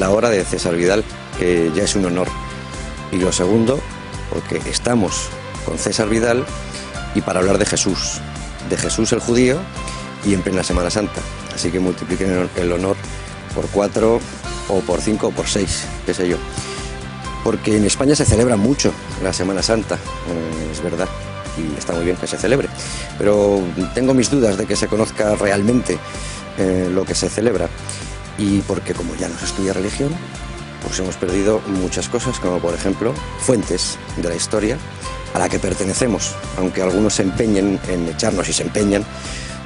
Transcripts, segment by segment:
la hora de César Vidal, que ya es un honor. Y lo segundo, porque estamos con César Vidal y para hablar de Jesús el judío y en plena Semana Santa. Así que multipliquen el honor por 4 o por 5 o por 6, qué sé yo. Porque en España se celebra mucho la Semana Santa, es verdad, y está muy bien que se celebre. Pero tengo mis dudas de que se conozca realmente lo que se celebra. Y porque como ya no se estudia religión, pues hemos perdido muchas cosas, como por ejemplo fuentes de la historia a la que pertenecemos, aunque algunos se empeñen en echarnos, y se empeñan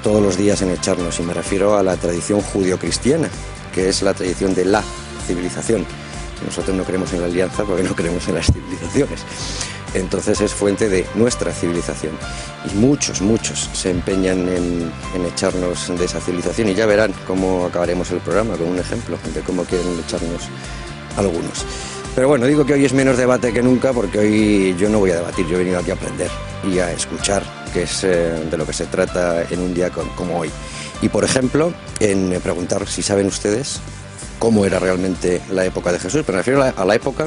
todos los días en echarnos, y me refiero a la tradición judio-cristiana, que es la tradición de la civilización. Nosotros no creemos en la alianza porque no creemos en las civilizaciones. Entonces es fuente de nuestra civilización. Y muchos se empeñan en echarnos de esa civilización, y ya verán cómo acabaremos el programa con un ejemplo de cómo quieren echarnos algunos. Pero bueno, digo que hoy es menos debate que nunca, porque hoy yo no voy a debatir, yo he venido aquí a aprender y a escuchar, que es de lo que se trata en un día como hoy. Y por ejemplo, en preguntar si saben ustedes cómo era realmente la época de Jesús, pero me refiero a la época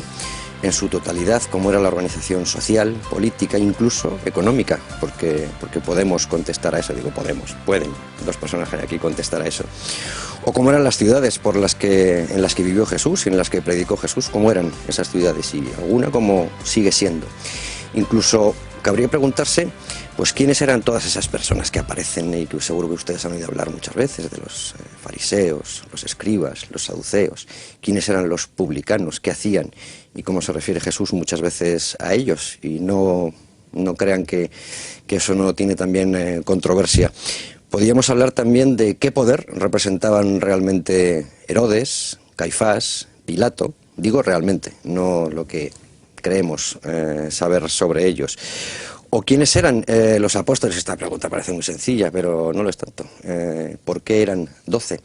en su totalidad, cómo era la organización social, política, incluso económica, porque podemos contestar a eso, pueden dos personas que hay aquí contestar a eso. O cómo eran las ciudades en las que vivió Jesús y en las que predicó Jesús, cómo eran esas ciudades, y alguna cómo sigue siendo. Incluso cabría preguntarse, pues quiénes eran todas esas personas que aparecen y que seguro que ustedes han oído hablar muchas veces, de los fariseos, los escribas, los saduceos, quiénes eran los publicanos, qué hacían y cómo se refiere Jesús muchas veces a ellos, y no crean que eso no tiene también controversia. Podríamos hablar también de qué poder representaban realmente Herodes, Caifás, Pilato, digo realmente, no lo que creemos saber sobre ellos. ¿O quiénes eran los apóstoles? Esta pregunta parece muy sencilla, pero no lo es tanto. ¿Por qué eran 12?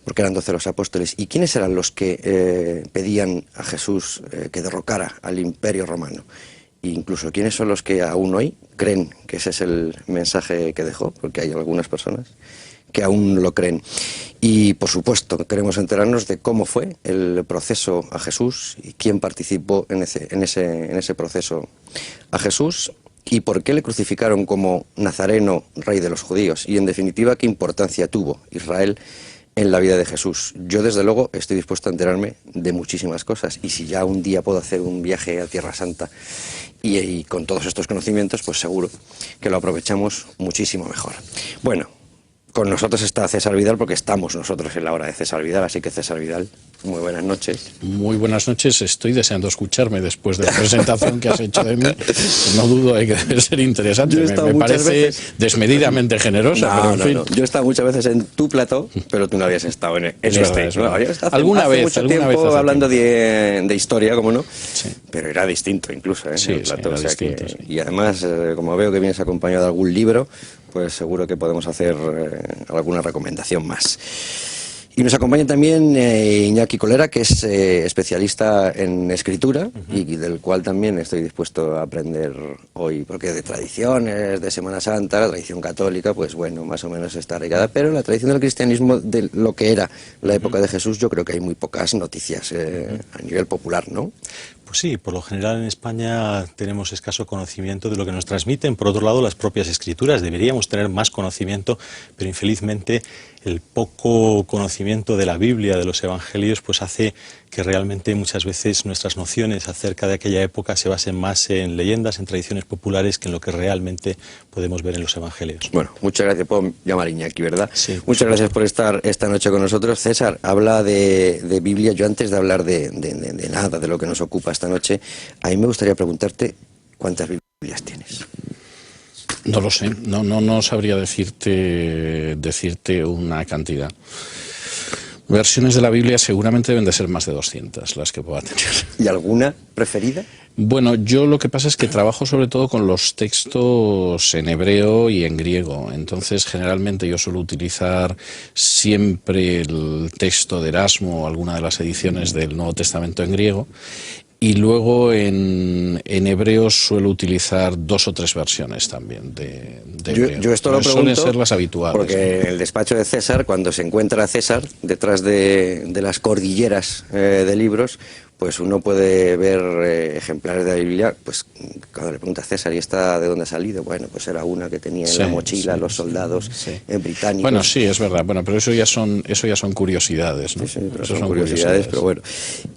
¿Por qué eran 12 los apóstoles? ¿Y quiénes eran los que pedían a Jesús que derrocara al Imperio Romano? E incluso, ¿quiénes son los que aún hoy creen que ese es el mensaje que dejó? Porque hay algunas personas que aún lo creen. Y, por supuesto, queremos enterarnos de cómo fue el proceso a Jesús y quién participó en ese proceso a Jesús, y por qué le crucificaron como nazareno, rey de los judíos, y, en definitiva, qué importancia tuvo Israel en la vida de Jesús. Yo, desde luego, estoy dispuesto a enterarme de muchísimas cosas, y si ya un día puedo hacer un viaje a Tierra Santa y con todos estos conocimientos, pues seguro que lo aprovechamos muchísimo mejor. Bueno, con nosotros está César Vidal, porque estamos nosotros en la hora de César Vidal, así que César Vidal, muy buenas noches. Muy buenas noches, estoy deseando escucharme después de la presentación que has hecho de mí. No dudo de que debe ser interesante, me parece desmedidamente generosa, pero en fin. No. Yo he estado muchas veces en tu plató, pero tú no habías estado en este. Alguna vez mucho tiempo hablando de historia, como no, sí. Pero era distinto incluso, sí, el plató, sí, distinto, sí. Y además, como veo que vienes acompañado de algún libro, pues seguro que podemos hacer alguna recomendación más. Y nos acompaña también Iñaki Colera, que es especialista en escritura, y del cual también estoy dispuesto a aprender hoy, porque de tradiciones, de Semana Santa, la tradición católica, pues bueno, más o menos está arraigada, pero la tradición del cristianismo, de lo que era la época de Jesús, yo creo que hay muy pocas noticias a nivel popular, ¿no? Pues sí, por lo general en España tenemos escaso conocimiento de lo que nos transmiten. Por otro lado, las propias escrituras. Deberíamos tener más conocimiento, pero infelizmente el poco conocimiento de la Biblia, de los Evangelios, pues hace que realmente muchas veces nuestras nociones acerca de aquella época se basen más en leyendas, en tradiciones populares, que en lo que realmente podemos ver en los Evangelios. Bueno, muchas gracias. Puedo llamar a Iñaki, ¿verdad? Sí. Muchas gracias por estar esta noche con nosotros. César, habla de Biblia. Yo, antes de hablar de nada de lo que nos ocupa esta noche, a mí me gustaría preguntarte cuántas Biblias tienes. No lo sé, no sabría decirte una cantidad. Versiones de la Biblia seguramente deben de ser más de 200 las que pueda tener. ¿Y alguna preferida? Bueno, yo lo que pasa es que trabajo sobre todo con los textos en hebreo y en griego. Entonces, generalmente yo suelo utilizar siempre el texto de Erasmo o alguna de las ediciones del Nuevo Testamento en griego. Y luego en Hebreos suelo utilizar 2 o 3 versiones también de hebreo. Yo esto lo pregunto suelen ser las habituales. porque en el despacho de César, cuando se encuentra César detrás de las cordilleras de libros, pues uno puede ver ejemplares de la Biblia, pues cuando le pregunta a César, ¿y esta de dónde ha salido? Bueno, pues era una que tenía en la mochila los soldados británicos. Bueno, sí, es verdad. Bueno, pero eso ya son curiosidades, ¿no? Sí, pero son curiosidades, pero bueno.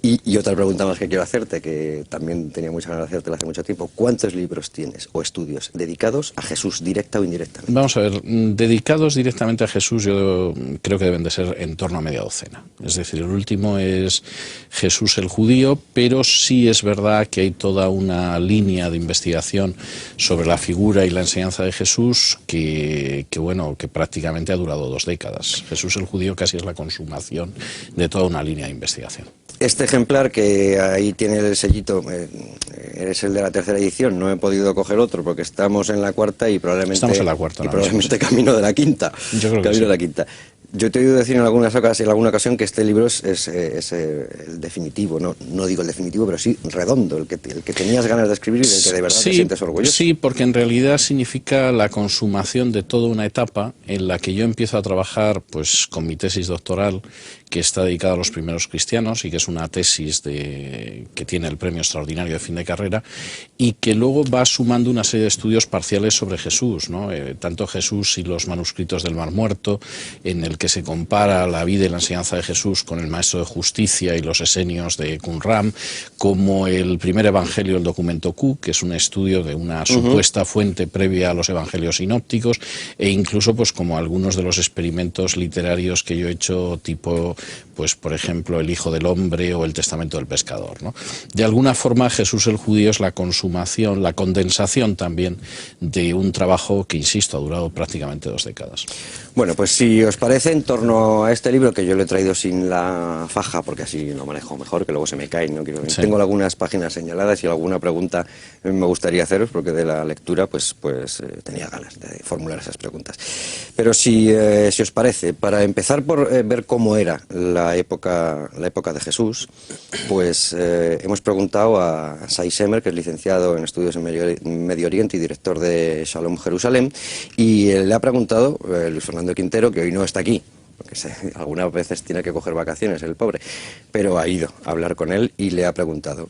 Y otra pregunta más que quiero hacerte, que también tenía mucha ganas de hacértela hace mucho tiempo. ¿Cuántos libros tienes o estudios dedicados a Jesús, directa o indirectamente? Vamos a ver, dedicados directamente a Jesús yo creo que deben de ser en torno a media docena. Es decir, el último es Jesús el judío, pero sí es verdad que hay toda una línea de investigación sobre la figura y la enseñanza de Jesús que prácticamente ha durado 2 décadas. Jesús el judío casi es la consumación de toda una línea de investigación. Este ejemplar que ahí tiene el sellito, eres el de la 3ª edición, no he podido coger otro porque estamos en la 4ª y probablemente... Estamos en la 4ª. Y probablemente camino de la 5ª. Yo creo que camino sí. de la 5ª. Yo te he oído decir en alguna ocasión que este libro es el definitivo, no digo el definitivo, pero sí redondo, el que tenías ganas de escribir y del que de verdad te sientes orgulloso. Sí, porque en realidad significa la consumación de toda una etapa en la que yo empiezo a trabajar pues con mi tesis doctoral, que está dedicada a los primeros cristianos y que es una tesis que tiene el premio extraordinario de fin de carrera y que luego va sumando una serie de estudios parciales sobre Jesús, ¿no? Tanto Jesús y los manuscritos del Mar Muerto, en el que se compara la vida y la enseñanza de Jesús con el Maestro de Justicia y los esenios de Qumran, como el primer evangelio, el documento Q, que es un estudio de una supuesta fuente previa a los evangelios sinópticos, e incluso pues como algunos de los experimentos literarios que yo he hecho, tipo pues por ejemplo El Hijo del Hombre o El Testamento del Pescador, ¿no? De alguna forma Jesús el judío es la consumación, la condensación también de un trabajo que, insisto, ha durado prácticamente 2 décadas. Bueno, pues si os parece, en torno a este libro, que yo lo he traído sin la faja, porque así lo manejo mejor, que luego se me cae, no quiero... Sí. Tengo algunas páginas señaladas y alguna pregunta me gustaría haceros, porque de la lectura pues tenía ganas de formular esas preguntas. Pero si os parece, para empezar por ver cómo era la época de Jesús, pues hemos preguntado a Shai Shemer, que es licenciado en Estudios en Medio Oriente y director de Shalom Jerusalén, y le ha preguntado Luis Fernando Quintero, que hoy no está aquí, porque algunas veces tiene que coger vacaciones el pobre, pero ha ido a hablar con él y le ha preguntado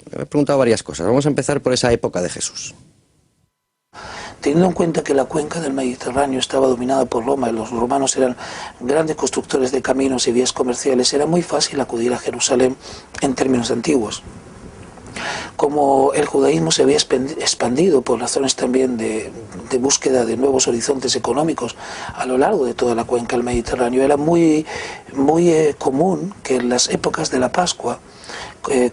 varias cosas. Vamos a empezar por esa época de Jesús. Teniendo en cuenta que la cuenca del Mediterráneo estaba dominada por Roma y los romanos eran grandes constructores de caminos y vías comerciales, era muy fácil acudir a Jerusalén en términos antiguos. Como el judaísmo se había expandido por razones también de búsqueda de nuevos horizontes económicos a lo largo de toda la cuenca del Mediterráneo, era muy común que en las épocas de la Pascua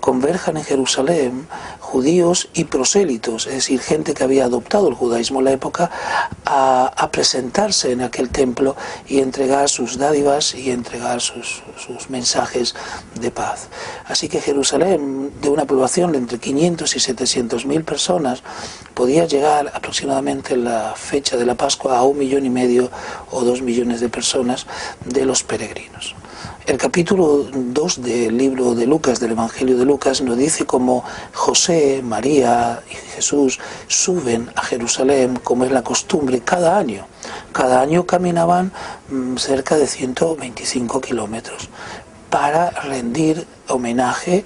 converjan en Jerusalén judíos y prosélitos, es decir, gente que había adoptado el judaísmo en la época, a presentarse en aquel templo y entregar sus dádivas y entregar sus mensajes de paz. Así que Jerusalén, de una población de entre 500 y 700.000 personas, podía llegar aproximadamente en la fecha de la Pascua a 1,5 millones o 2 millones de personas de los peregrinos. El capítulo 2 del libro de Lucas, del Evangelio de Lucas, nos dice cómo José, María y Jesús suben a Jerusalén, como es la costumbre, cada año. Cada año caminaban cerca de 125 kilómetros para rendir homenaje,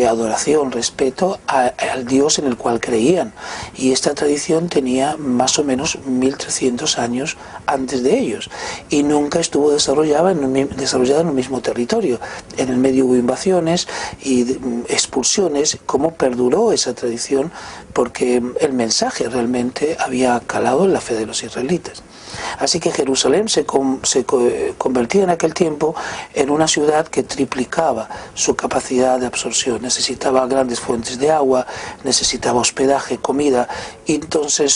adoración, respeto al Dios en el cual creían. Y esta tradición tenía más o menos 1300 años antes de ellos y nunca estuvo desarrollada en el mismo territorio. En el medio hubo invasiones y expulsiones. ¿Cómo perduró esa tradición? Porque el mensaje realmente había calado en la fe de los israelitas. Así que Jerusalén se convertía en aquel tiempo en una ciudad que triplicaba su capacidad de absorción. Necesitaba grandes fuentes de agua, necesitaba hospedaje, comida, y entonces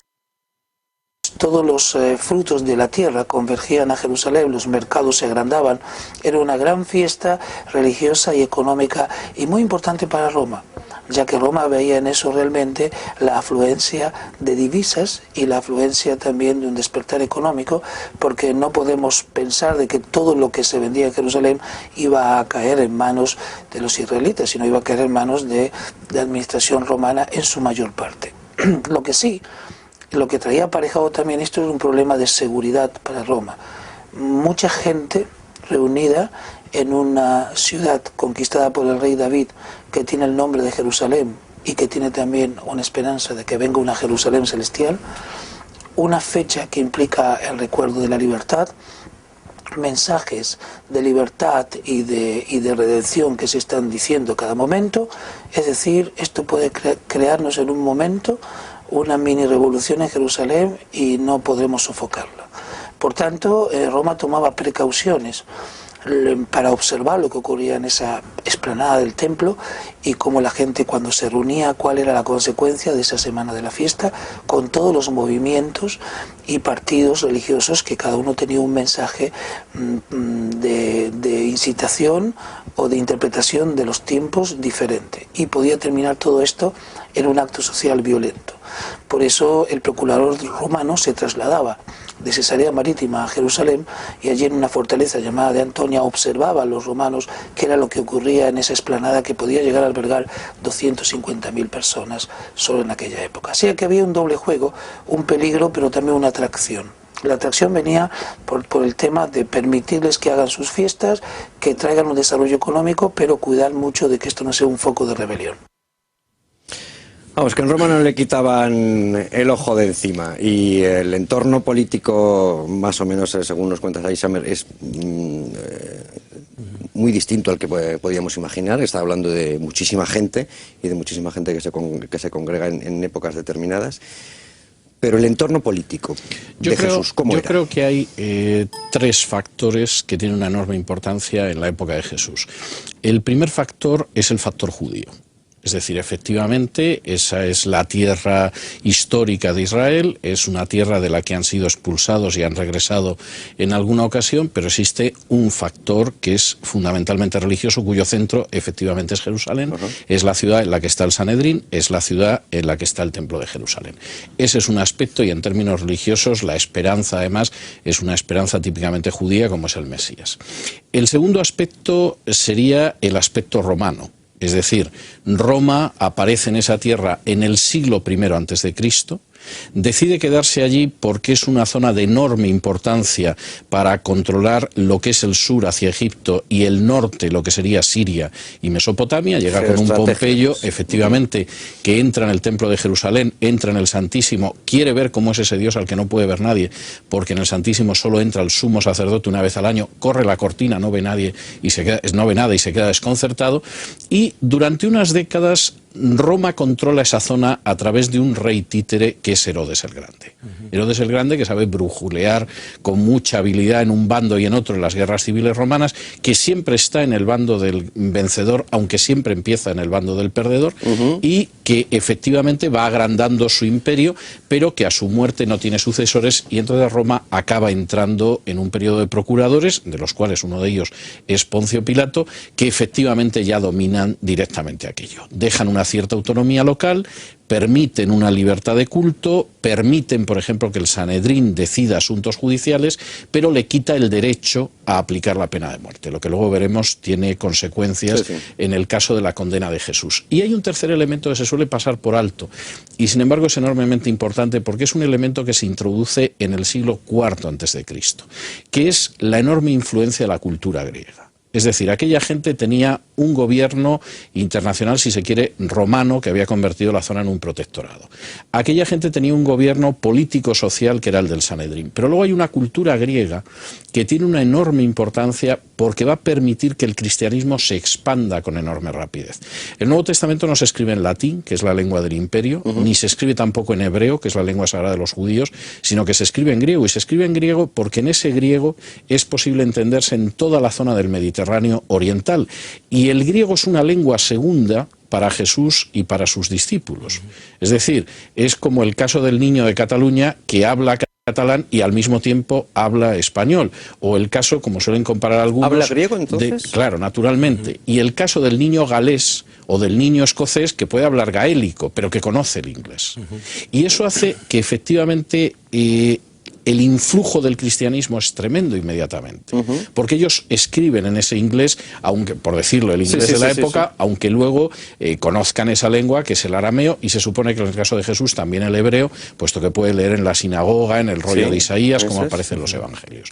todos los frutos de la tierra convergían a Jerusalén, los mercados se agrandaban, era una gran fiesta religiosa y económica y muy importante para Roma, ya que Roma veía en eso realmente la afluencia de divisas y la afluencia también de un despertar económico, porque no podemos pensar de que todo lo que se vendía en Jerusalén iba a caer en manos de los israelitas, sino iba a caer en manos de la administración romana en su mayor parte. Lo que sí, lo que traía aparejado también esto es un problema de seguridad para Roma. Mucha gente reunida en una ciudad conquistada por el rey David, que tiene el nombre de Jerusalén y que tiene también una esperanza de que venga una Jerusalén celestial, una fecha que implica el recuerdo de la libertad, mensajes de libertad y de redención que se están diciendo cada momento. Es decir, esto puede crearnos en un momento una mini revolución en Jerusalén y no podremos sofocarla. Por tanto, Roma tomaba precauciones para observar lo que ocurría en esa explanada del templo y cómo la gente cuando se reunía, cuál era la consecuencia de esa semana de la fiesta, con todos los movimientos y partidos religiosos que cada uno tenía un mensaje de incitación o de interpretación de los tiempos diferente, y podía terminar todo esto en un acto social violento. Por eso el procurador romano se trasladaba de Cesarea Marítima a Jerusalén, y allí en una fortaleza llamada de Antonia observaba a los romanos qué era lo que ocurría en esa explanada que podía llegar a albergar 250.000 personas solo en aquella época. Así que había un doble juego, un peligro pero también una atracción. La atracción venía por el tema de permitirles que hagan sus fiestas, que traigan un desarrollo económico, pero cuidar mucho de que esto no sea un foco de rebelión. Vamos, que en Roma no le quitaban el ojo de encima, y el entorno político, más o menos, según nos cuenta Alexander, es muy distinto al que podíamos imaginar. Está hablando de muchísima gente, y de muchísima gente que se congrega en épocas determinadas. Pero el entorno político de Jesús, ¿cómo era? Yo creo que hay tres factores que tienen una enorme importancia en la época de Jesús. El primer factor es el factor judío. Es decir, efectivamente, esa es la tierra histórica de Israel, es una tierra de la que han sido expulsados y han regresado en alguna ocasión, pero existe un factor que es fundamentalmente religioso, cuyo centro efectivamente es Jerusalén, es la ciudad en la que está el Sanedrín, es la ciudad en la que está el Templo de Jerusalén. Ese es un aspecto, y en términos religiosos la esperanza además es una esperanza típicamente judía, como es el Mesías. El segundo aspecto sería el aspecto romano. Es decir, Roma aparece en esa tierra en el siglo I a.C., decide quedarse allí porque es una zona de enorme importancia para controlar lo que es el sur hacia Egipto y el norte, lo que sería Siria y Mesopotamia. Llega con un Pompeyo, efectivamente, que entra en el Templo de Jerusalén, entra en el Santísimo, quiere ver cómo es ese Dios al que no puede ver nadie, porque en el Santísimo solo entra el sumo sacerdote una vez al año, corre la cortina, no ve nadie y no ve nada y se queda desconcertado. Y durante unas décadas Roma controla esa zona a través de un rey títere que es Herodes el Grande. Herodes el Grande, que sabe brujulear con mucha habilidad en un bando y en otro en las guerras civiles romanas, que siempre está en el bando del vencedor, aunque siempre empieza en el bando del perdedor, y que efectivamente va agrandando su imperio, pero que a su muerte no tiene sucesores, y entonces Roma acaba entrando en un periodo de procuradores, de los cuales uno de ellos es Poncio Pilato, que efectivamente ya dominan directamente aquello. Dejan una cierta autonomía local, permiten una libertad de culto, permiten, por ejemplo, que el Sanedrín decida asuntos judiciales, pero le quita el derecho a aplicar la pena de muerte, lo que luego veremos tiene consecuencias en el caso de la condena de Jesús. Y hay un tercer elemento que se suele pasar por alto, y sin embargo es enormemente importante porque es un elemento que se introduce en el siglo IV a.C., que es la enorme influencia de la cultura griega. Es decir, aquella gente tenía un gobierno internacional, si se quiere, romano, que había convertido la zona en un protectorado. Aquella gente tenía un gobierno político-social que era el del Sanedrín. Pero luego hay una cultura griega que tiene una enorme importancia porque va a permitir que el cristianismo se expanda con enorme rapidez. El Nuevo Testamento no se escribe en latín, que es la lengua del imperio, ni se escribe tampoco en hebreo, que es la lengua sagrada de los judíos, sino que se escribe en griego. Y se escribe en griego porque en ese griego es posible entenderse en toda la zona del Mediterráneo oriental. Y el griego es una lengua segunda para Jesús y para sus discípulos. Es decir, es como el caso del niño de Cataluña que habla catalán y al mismo tiempo habla español. O el caso, como suelen comparar algunos... ¿Habla griego entonces? Claro, naturalmente. Y el caso del niño galés o del niño escocés que puede hablar gaélico, pero que conoce el inglés. Y eso hace que efectivamente el influjo del cristianismo es tremendo inmediatamente, porque ellos escriben en ese inglés, aunque por decirlo, el inglés de la época, aunque luego conozcan esa lengua que es el arameo, y se supone que en el caso de Jesús también el hebreo, puesto que puede leer en la sinagoga, en el rollo de Isaías, como aparece en los evangelios.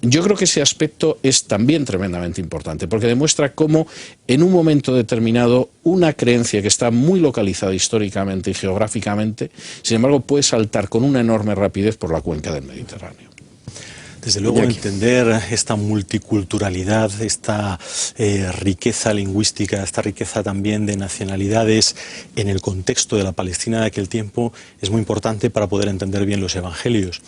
Yo creo que ese aspecto es también tremendamente importante, porque demuestra cómo en un momento determinado una creencia que está muy localizada históricamente y geográficamente, sin embargo puede saltar con una enorme rapidez por la cuenca del Mediterráneo. Desde luego, entender esta multiculturalidad, esta riqueza lingüística, esta riqueza también de nacionalidades en el contexto de la Palestina de aquel tiempo es muy importante para poder entender bien los evangelios.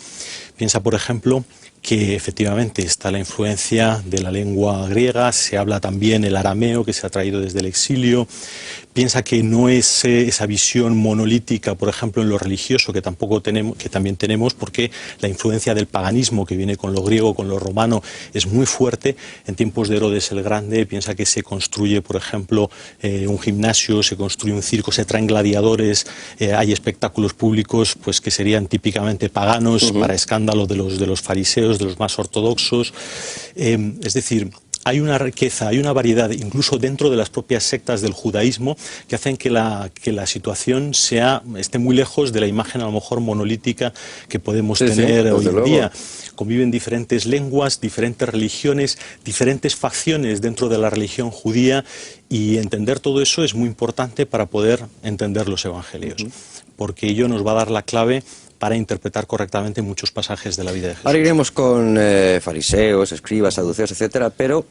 Piensa, por ejemplo, que efectivamente está la influencia de la lengua griega, se habla también el arameo que se ha traído desde el exilio. Piensa que no es esa visión monolítica, por ejemplo, en lo religioso que también tenemos, porque la influencia del paganismo que viene con lo griego, con lo romano, es muy fuerte. En tiempos de Herodes el Grande, piensa que se construye, por ejemplo, un gimnasio, se construye un circo, se traen gladiadores, hay espectáculos públicos pues que serían típicamente paganos para escándalo de los fariseos, de los más ortodoxos. Es decir, hay una riqueza, hay una variedad, incluso dentro de las propias sectas del judaísmo, que hacen que la situación esté muy lejos de la imagen a lo mejor monolítica que podemos tener hoy en día. Conviven diferentes lenguas, diferentes religiones, diferentes facciones dentro de la religión judía, y entender todo eso es muy importante para poder entender los evangelios, porque ello nos va a dar la clave para interpretar correctamente muchos pasajes de la vida de Jesús. Ahora iremos con fariseos, escribas, saduceos, etcétera, pero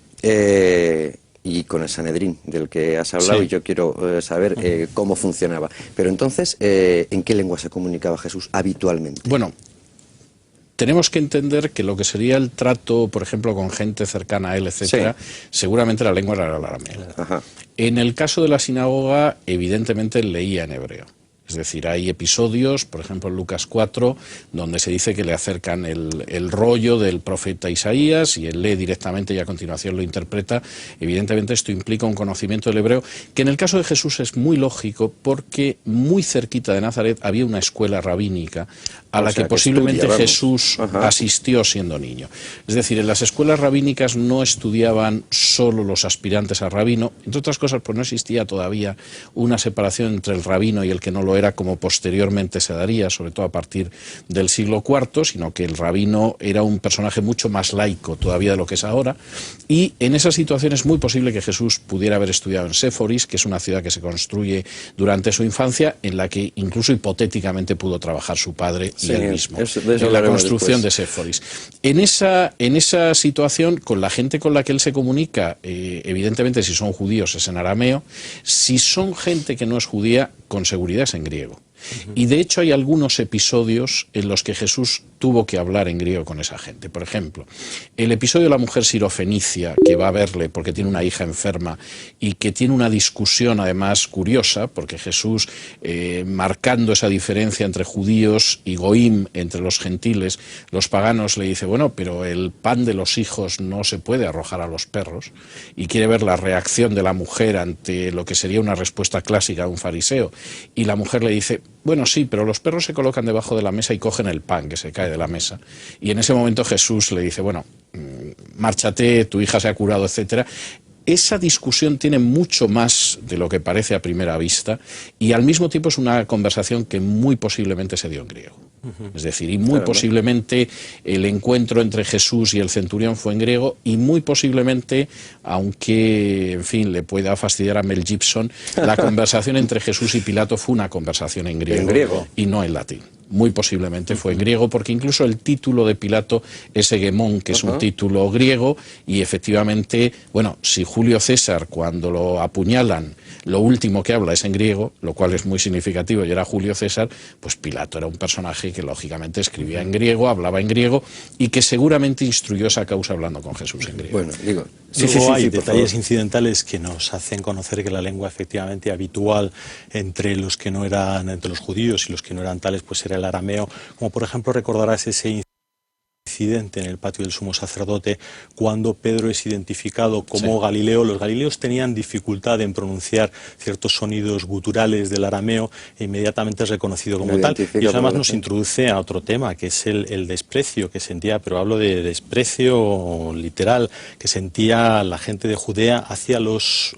y con el Sanedrín del que has hablado, y yo quiero saber cómo funcionaba. Pero entonces, ¿en qué lengua se comunicaba Jesús habitualmente? Bueno, tenemos que entender que lo que sería el trato, por ejemplo, con gente cercana a él, etcétera, seguramente la lengua era el arameo. En el caso de la sinagoga, evidentemente leía en hebreo. Es decir, hay episodios, por ejemplo en Lucas 4, donde se dice que le acercan el rollo del profeta Isaías y él lee directamente y a continuación lo interpreta. Evidentemente esto implica un conocimiento del hebreo, que en el caso de Jesús es muy lógico porque muy cerquita de Nazaret había una escuela rabínica a la que posiblemente Jesús asistió siendo niño. Es decir, en las escuelas rabínicas no estudiaban solo los aspirantes a rabino, entre otras cosas pues no existía todavía una separación entre el rabino y el que no lo era, como posteriormente se daría, sobre todo a partir del siglo IV, sino que el rabino era un personaje mucho más laico todavía de lo que es ahora, y en esa situación es muy posible que Jesús pudiera haber estudiado en Séforis, que es una ciudad que se construye durante su infancia, en la que incluso hipotéticamente pudo trabajar su padre y él mismo, en la construcción de Séforis. En esa situación, con la gente con la que él se comunica, evidentemente si son judíos es en arameo, si son gente que no es judía, con seguridad es en griego. Y de hecho hay algunos episodios en los que Jesús tuvo que hablar en griego con esa gente. Por ejemplo, el episodio de la mujer sirofenicia que va a verle porque tiene una hija enferma y que tiene una discusión además curiosa, porque Jesús, marcando esa diferencia entre judíos y goim, entre los gentiles, los paganos, le dice, bueno, pero el pan de los hijos no se puede arrojar a los perros, y quiere ver la reacción de la mujer ante lo que sería una respuesta clásica de un fariseo. Y la mujer le dice, bueno, sí, pero los perros se colocan debajo de la mesa y cogen el pan que se cae de la mesa. Y en ese momento Jesús le dice, bueno, márchate, tu hija se ha curado, etcétera. Esa discusión tiene mucho más de lo que parece a primera vista, y al mismo tiempo es una conversación que muy posiblemente se dio en griego. Es decir, y muy posiblemente el encuentro entre Jesús y el centurión fue en griego, y muy posiblemente, aunque, en fin, le pueda fastidiar a Mel Gibson, la conversación entre Jesús y Pilato fue una conversación en griego y no en latín. Muy posiblemente fue en griego, porque incluso el título de Pilato es hegemón, que es un título griego, y efectivamente, bueno, si Julio César, cuando lo apuñalan, lo último que habla es en griego, lo cual es muy significativo, y era Julio César, pues Pilato era un personaje que lógicamente escribía en griego, hablaba en griego, y que seguramente instruyó esa causa hablando con Jesús en griego. Bueno, digo, hay detalles incidentales que nos hacen conocer que la lengua efectivamente habitual entre los judíos y los que no eran tales, pues era el arameo, como por ejemplo recordarás ese incidente en el patio del sumo sacerdote cuando Pedro es identificado como Galileo. Los galileos tenían dificultad en pronunciar ciertos sonidos guturales del arameo e inmediatamente es reconocido como tal. Y eso además nos introduce a otro tema, que es el desprecio que sentía, pero hablo de desprecio literal, que sentía la gente de Judea hacia los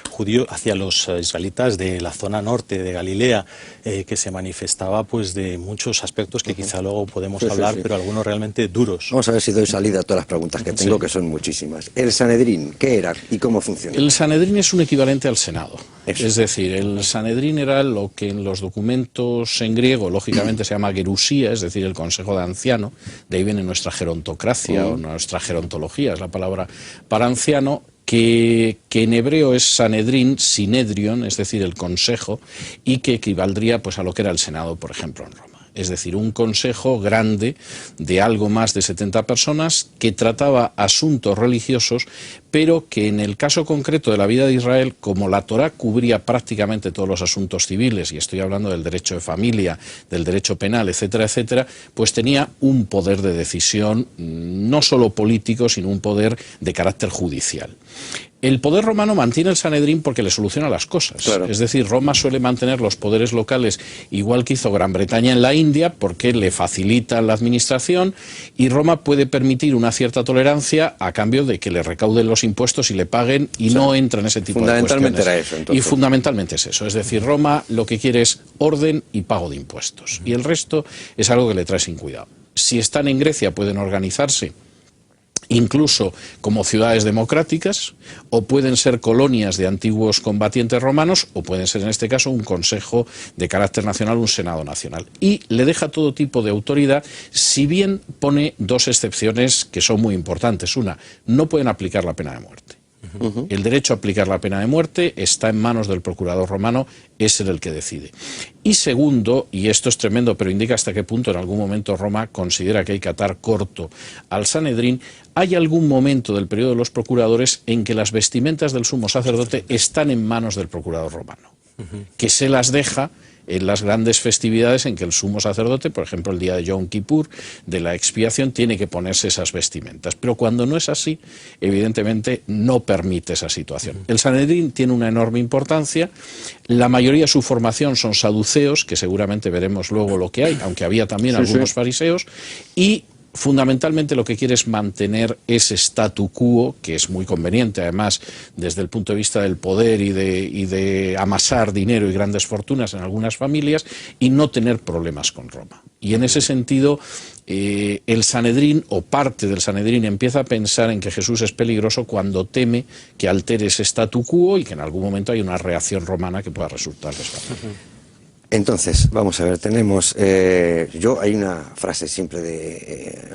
judíos, hacia los israelitas de la zona norte de Galilea, que se manifestaba pues de muchos aspectos que quizá luego podemos hablar, pero algunos realmente duros. Vamos a ver si doy salida a todas las preguntas que tengo, que son muchísimas. ¿El Sanedrín qué era y cómo funciona? El Sanedrín es un equivalente al Senado. Es decir, el Sanedrín era lo que en los documentos en griego lógicamente se llama gerusía, es decir, el Consejo de Anciano. De ahí viene nuestra gerontocracia o nuestra gerontología, es la palabra para anciano. Que en hebreo es Sanedrín, Sinedrion, es decir, el consejo, y que equivaldría pues a lo que era el Senado, por ejemplo, en Roma. Es decir, un consejo grande de algo más de 70 personas que trataba asuntos religiosos, pero que en el caso concreto de la vida de Israel, como la Torá cubría prácticamente todos los asuntos civiles, y estoy hablando del derecho de familia, del derecho penal, etcétera, etcétera, pues tenía un poder de decisión no solo político, sino un poder de carácter judicial. El poder romano mantiene el Sanedrín porque le soluciona las cosas. Claro. Es decir, Roma suele mantener los poderes locales igual que hizo Gran Bretaña en la India porque le facilita la administración y Roma puede permitir una cierta tolerancia a cambio de que le recauden los impuestos y le paguen y no entra en ese tipo de cuestiones. Fundamentalmente era eso, entonces. Y fundamentalmente es eso. Es decir, Roma lo que quiere es orden y pago de impuestos. Y el resto es algo que le trae sin cuidado. Si están en Grecia pueden organizarse incluso como ciudades democráticas, o pueden ser colonias de antiguos combatientes romanos, o pueden ser en este caso un consejo de carácter nacional, un senado nacional. Y le deja todo tipo de autoridad, si bien pone dos excepciones que son muy importantes. Una, no pueden aplicar la pena de muerte. El derecho a aplicar la pena de muerte está en manos del procurador romano, es él el que decide. Y segundo, y esto es tremendo, pero indica hasta qué punto en algún momento Roma considera que hay que atar corto al Sanedrín, hay algún momento del periodo de los procuradores en que las vestimentas del sumo sacerdote están en manos del procurador romano, que se las deja en las grandes festividades en que el sumo sacerdote, por ejemplo el día de Yom Kippur, de la expiación, tiene que ponerse esas vestimentas. Pero cuando no es así, evidentemente no permite esa situación. El Sanedrín tiene una enorme importancia, la mayoría de su formación son saduceos, que seguramente veremos luego lo que hay, aunque había también algunos fariseos, y fundamentalmente lo que quiere es mantener ese statu quo, que es muy conveniente además desde el punto de vista del poder y de amasar dinero y grandes fortunas en algunas familias, y no tener problemas con Roma. Y en ese sentido el Sanedrín o parte del Sanedrín empieza a pensar en que Jesús es peligroso cuando teme que altere ese statu quo y que en algún momento hay una reacción romana que pueda resultar desfavorable. Entonces, vamos a ver, tenemos, hay una frase siempre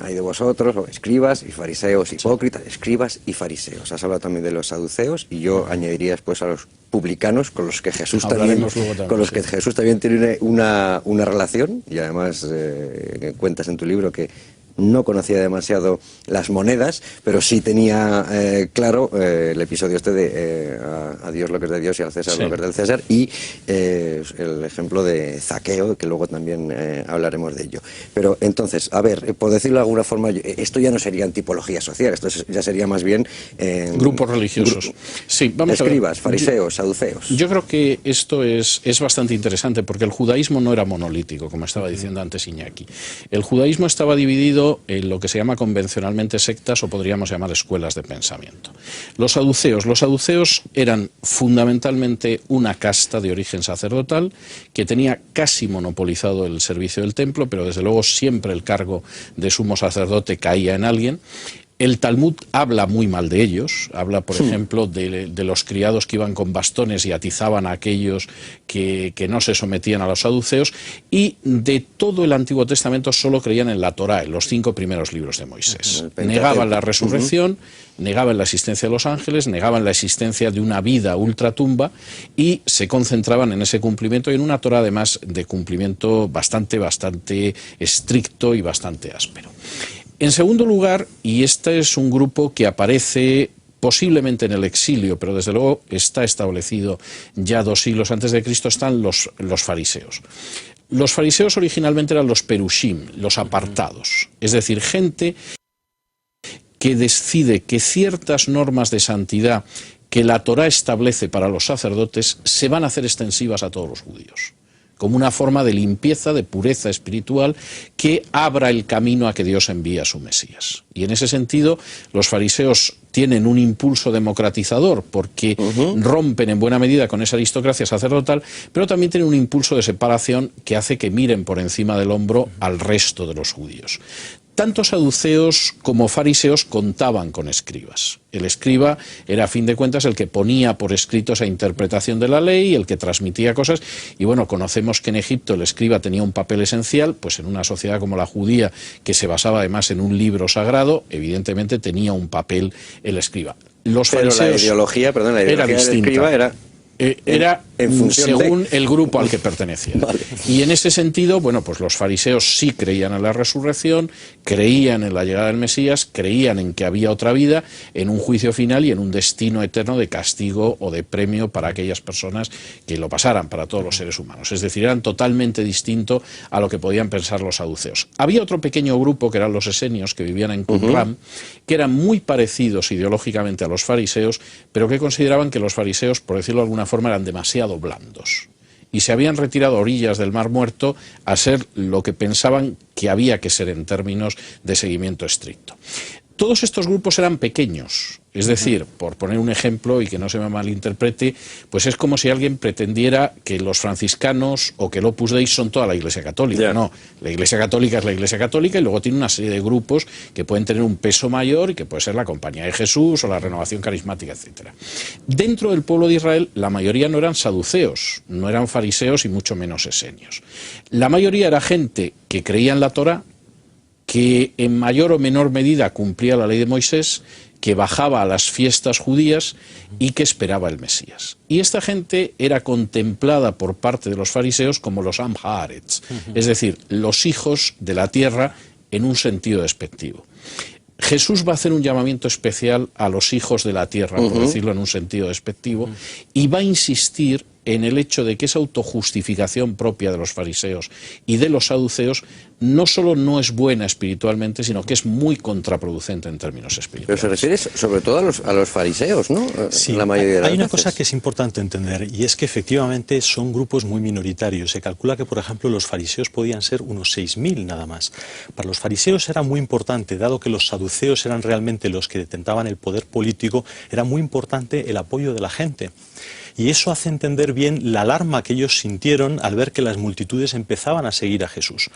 hay de vosotros, escribas y fariseos, hipócritas, escribas y fariseos. Has hablado también de los saduceos y yo añadiría después a los publicanos con los que Jesús también tiene una relación, y además cuentas en tu libro que no conocía demasiado las monedas, pero sí tenía claro el episodio este de a Dios lo que es de Dios y al César lo que es del César, y el ejemplo de Zaqueo, que luego también hablaremos de ello. Pero entonces, a ver, por decirlo de alguna forma, esto ya no sería en tipología social, esto ya sería más bien grupos religiosos. Sí, vamos escribas, fariseos, saduceos. Yo creo que esto es bastante interesante, porque el judaísmo no era monolítico, como estaba diciendo antes Iñaki. El judaísmo estaba dividido en lo que se llama convencionalmente sectas, o podríamos llamar escuelas de pensamiento. Los saduceos eran fundamentalmente una casta de origen sacerdotal que tenía casi monopolizado el servicio del templo, pero desde luego siempre el cargo de sumo sacerdote caía en alguien. El Talmud habla muy mal de ellos, habla, por ejemplo, de los criados que iban con bastones y atizaban a aquellos que no se sometían a los saduceos, y de todo el Antiguo Testamento solo creían en la Torá, en los 5 primeros libros de Moisés. Negaban la resurrección, negaban la existencia de los ángeles, negaban la existencia de una vida ultratumba, y se concentraban en ese cumplimiento, y en una Torá además de cumplimiento bastante estricto y bastante áspero. En segundo lugar, y este es un grupo que aparece posiblemente en el exilio, pero desde luego está establecido ya 2 siglos antes de Cristo, están los fariseos. Los fariseos originalmente eran los perushim, los apartados, es decir, gente que decide que ciertas normas de santidad que la Torá establece para los sacerdotes se van a hacer extensivas a todos los judíos, como una forma de limpieza, de pureza espiritual que abra el camino a que Dios envíe a su Mesías. Y en ese sentido, los fariseos tienen un impulso democratizador porque rompen en buena medida con esa aristocracia sacerdotal, pero también tienen un impulso de separación que hace que miren por encima del hombro al resto de los judíos. Tanto saduceos como fariseos contaban con escribas. El escriba era, a fin de cuentas, el que ponía por escrito esa interpretación de la ley, el que transmitía cosas. Y bueno, conocemos que en Egipto el escriba tenía un papel esencial, pues en una sociedad como la judía, que se basaba además en un libro sagrado, evidentemente tenía un papel el escriba. Los fariseos, pero la ideología del escriba era según el grupo al que pertenecía. Vale. Y en ese sentido, bueno, pues los fariseos sí creían en la resurrección, creían en la llegada del Mesías, creían en que había otra vida, en un juicio final y en un destino eterno de castigo o de premio para aquellas personas que lo pasaran, para todos los seres humanos. Es decir, eran totalmente distintos a lo que podían pensar los saduceos. Había otro pequeño grupo, que eran los esenios, que vivían en Qumran, que eran muy parecidos ideológicamente a los fariseos, pero que consideraban que los fariseos, por decirlo de alguna forma, eran demasiado blandos y se habían retirado a orillas del Mar Muerto a ser lo que pensaban que había que ser en términos de seguimiento estricto. Todos estos grupos eran pequeños, es decir, por poner un ejemplo y que no se me malinterprete, pues es como si alguien pretendiera que los franciscanos o que el Opus Dei son toda la Iglesia Católica. Yeah. No, la Iglesia Católica es la Iglesia Católica y luego tiene una serie de grupos que pueden tener un peso mayor y que puede ser la Compañía de Jesús o la Renovación Carismática, etc. Dentro del pueblo de Israel, la mayoría no eran saduceos, no eran fariseos y mucho menos esenios. La mayoría era gente que creía en la Torá, que en mayor o menor medida cumplía la ley de Moisés, que bajaba a las fiestas judías y que esperaba el Mesías. Y esta gente era contemplada por parte de los fariseos como los Am Haaretz, es decir, los hijos de la tierra en un sentido despectivo. Jesús va a hacer un llamamiento especial a los hijos de la tierra, por decirlo en un sentido despectivo, y va a insistir en el hecho de que esa autojustificación propia de los fariseos y de los saduceos no solo no es buena espiritualmente, sino que es muy contraproducente en términos espirituales. Pero se refiere sobre todo a los fariseos, ¿no? Sí, la mayoría de las hay una veces. cosa que es importante entender, y es que efectivamente son grupos muy minoritarios. Se calcula que, por ejemplo, los fariseos podían ser unos 6.000 nada más. Para los fariseos era muy importante, dado que los saduceos eran realmente los que detentaban el poder político, era muy importante el apoyo de la gente. Y eso hace entender bien la alarma que ellos sintieron al ver que las multitudes empezaban a seguir a Jesús.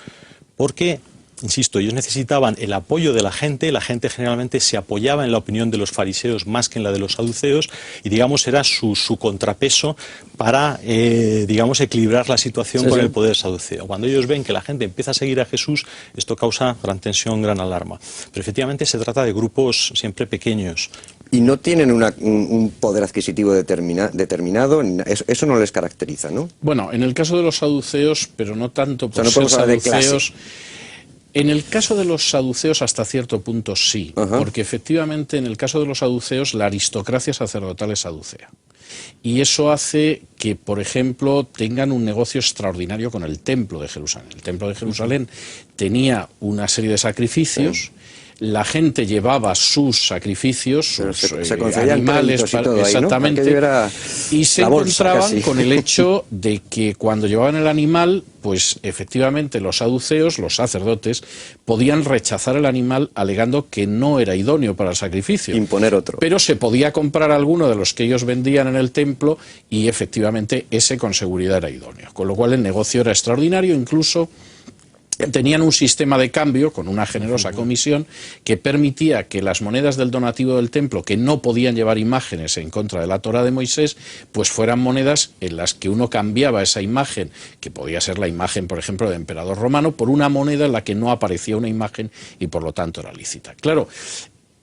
Porque, insisto, ellos necesitaban el apoyo de la gente generalmente se apoyaba en la opinión de los fariseos más que en la de los saduceos, y digamos era su contrapeso para, digamos, equilibrar la situación con el poder saduceo. Cuando ellos ven que la gente empieza a seguir a Jesús, esto causa gran tensión, gran alarma. Pero efectivamente se trata de grupos siempre pequeños. Y no tienen un poder adquisitivo determinado, eso no les caracteriza, ¿no? Bueno, en el caso de los saduceos, pero no tanto por no ser saduceos. Clase. En el caso de los saduceos hasta cierto punto sí, porque efectivamente en el caso de los saduceos la aristocracia sacerdotal es saducea. Y eso hace que, por ejemplo, tengan un negocio extraordinario con el Templo de Jerusalén. El Templo de Jerusalén tenía una serie de sacrificios. La gente llevaba sus sacrificios, sus animales, exactamente, ahí, ¿no? Y se encontraban con el hecho de que cuando llevaban el animal, pues efectivamente los saduceos, los sacerdotes, podían rechazar el animal alegando que no era idóneo para el sacrificio. Imponer otro. Pero se podía comprar alguno de los que ellos vendían en el templo y efectivamente ese con seguridad era idóneo. Con lo cual el negocio era extraordinario, incluso tenían un sistema de cambio con una generosa comisión que permitía que las monedas del donativo del templo, que no podían llevar imágenes en contra de la Torá de Moisés, pues fueran monedas en las que uno cambiaba esa imagen, que podía ser la imagen, por ejemplo, del emperador romano, por una moneda en la que no aparecía una imagen y por lo tanto era lícita. Claro,